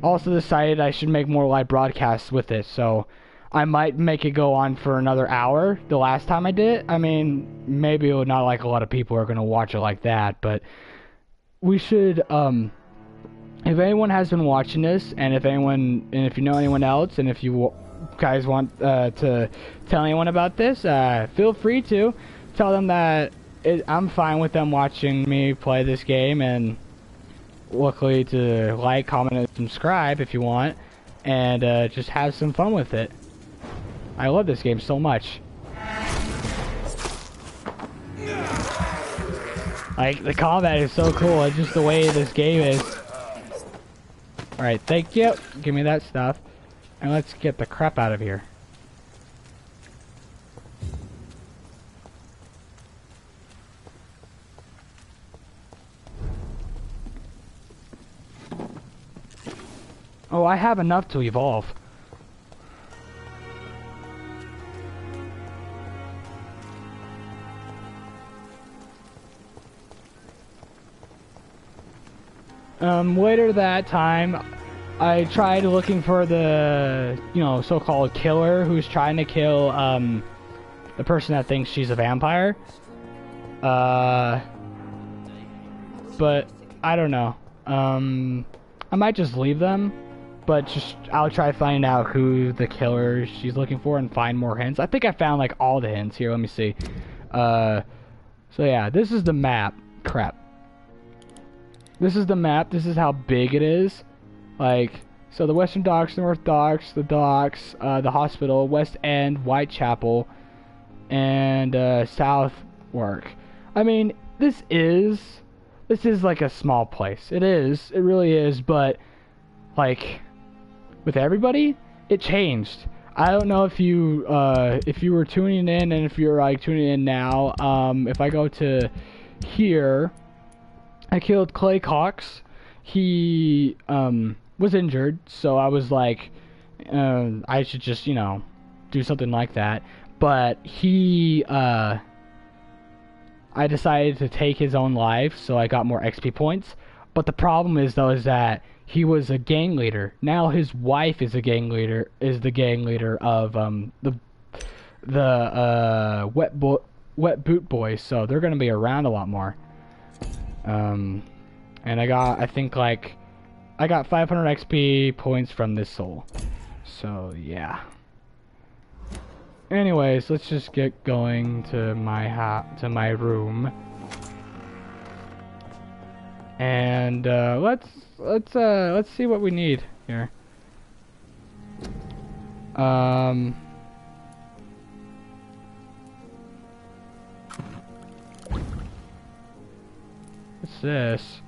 also decided I should make more live broadcasts with it. So I might make it go on for another hour. The last time I did it, I mean, maybe not like a lot of people are going to watch it like that, but we should, if anyone has been watching this, and if you know anyone else, and if you guys want to tell anyone about this, feel free to tell them that I'm fine with them watching me play this game, and luckily to like, comment, and subscribe if you want, and just have some fun with it. I love this game so much. Like, the combat is so cool. It's just the way this game is. Alright, thank you. Give me that stuff. And let's get the crap out of here. Oh, I have enough to evolve. Later that time, I tried looking for the, so-called killer who's trying to kill, the person that thinks she's a vampire. But I don't know. I might just leave them, but I'll try finding out who the killer she's looking for and find more hints. I think I found, like, all the hints. Here, let me see. So yeah, this is the map. Crap. This is the map. This is how big it is. Like, so the Western Docks, North Docks, the Docks, the hospital, West End, Whitechapel, and Southwark. I mean, this is like a small place. It is. It really is. But like, with everybody, it changed. I don't know if you were tuning in, and if you're like tuning in now. If I go to here. I killed Clay Cox. He was injured, so I was like, I should just, do something like that. But I decided to take his own life, so I got more XP points. But the problem is that he was a gang leader. Now his wife is the gang leader of the Wet Boot Boys, so they're gonna be around a lot more. And I got 500 XP points from this soul. So, yeah. Anyways, let's just get going to my room. And, let's see what we need here. What's this?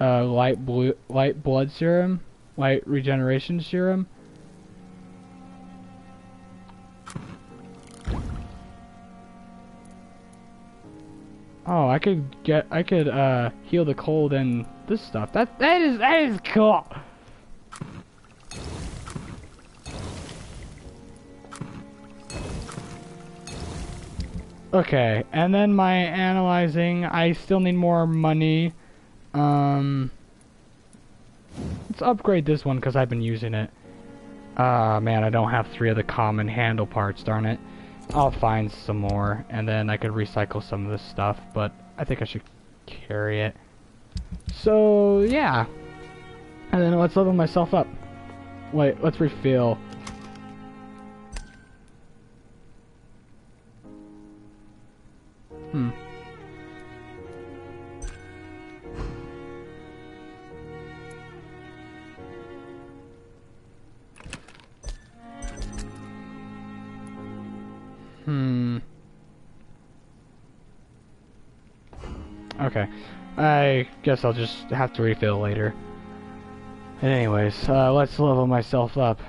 Light blood serum? Light regeneration serum? Oh, I could heal the cold and this stuff. That is cool. Okay, and then my analyzing, I still need more money. Let's upgrade this one because I've been using it. Ah, man, I don't have 3 of the common handle parts, darn it. I'll find some more, and then I could recycle some of this stuff, but I think I should carry it. So, yeah. And then let's level myself up. Wait, let's refill. Okay. I guess I'll just have to refill later. And anyways, let's level myself up.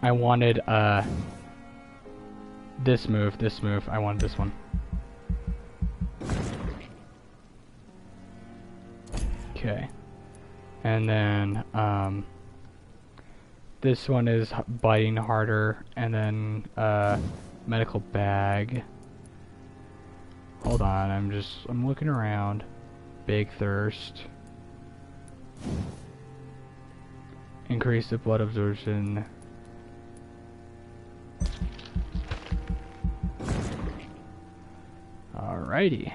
I wanted, this move. I wanted this one. Okay. And then, this one is biting harder, and then, medical bag. Hold on, I'm looking around. Big thirst. Increase the blood absorption. Alrighty.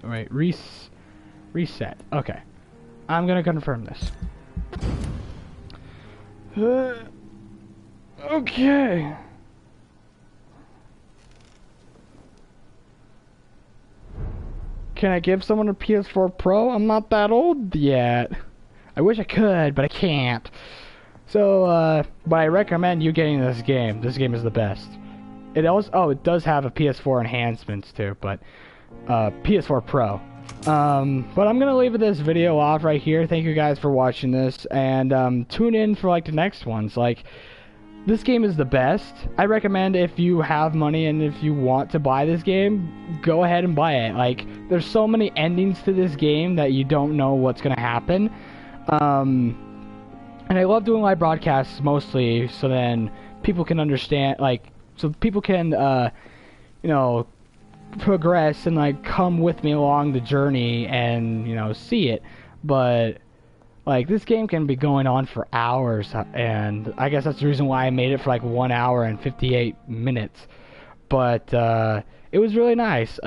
Wait, reset. Okay. I'm gonna confirm this. Okay. Can I give someone a PS4 Pro? I'm not that old yet. I wish I could, but I can't. So, but I recommend you getting this game. This game is the best. It also, it does have a PS4 enhancements too, but PS4 Pro. But I'm gonna leave this video off right here. Thank you guys for watching this, and tune in for like the next ones. Like, this game is the best. I recommend if you have money and if you want to buy this game, go ahead and buy it. Like, there's so many endings to this game that you don't know what's gonna happen. And I love doing live broadcasts mostly, so then people can understand, like, so people can, you know, progress and like come with me along the journey and, you know, see it. But like, this game can be going on for hours, and I guess that's the reason why I made it for like 1 hour and 58 minutes. But it was really nice.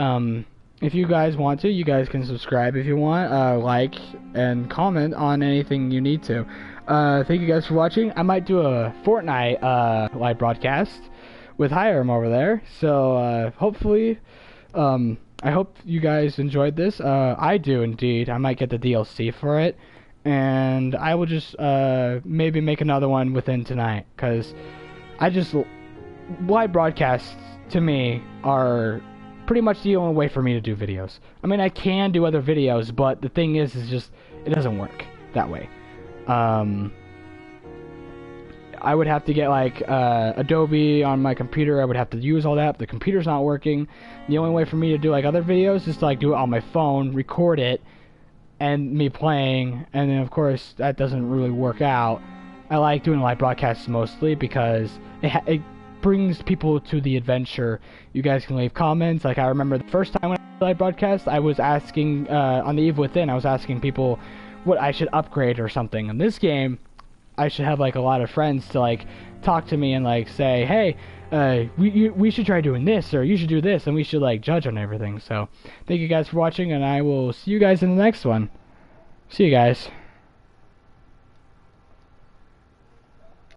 If you guys want to, you guys can subscribe if you want, like and comment on anything you need to. Thank you guys for watching. I might do a Fortnite live broadcast with Hiram over there, so hopefully, I hope you guys enjoyed this. I do indeed. I might get the DLC for it, and I will just maybe make another one within tonight, because live broadcasts to me are pretty much the only way for me to do videos. I mean, I can do other videos, but the thing is just, it doesn't work that way. I would have to get like Adobe on my computer. I would have to use all that. The computer's not working. The only way for me to do like other videos is to like do it on my phone, record it, and me playing. And then of course that doesn't really work out. I like doing live broadcasts mostly because it brings people to the adventure. You guys can leave comments. Like, I remember the first time when I did live broadcast, I was asking on the Eve Within, I was asking people what I should upgrade or something. In this game, I should have like a lot of friends to like talk to me and like say, hey, we should try doing this, or you should do this, and we should like judge on everything. So thank you guys for watching, and I will see you guys in the next one. See you guys.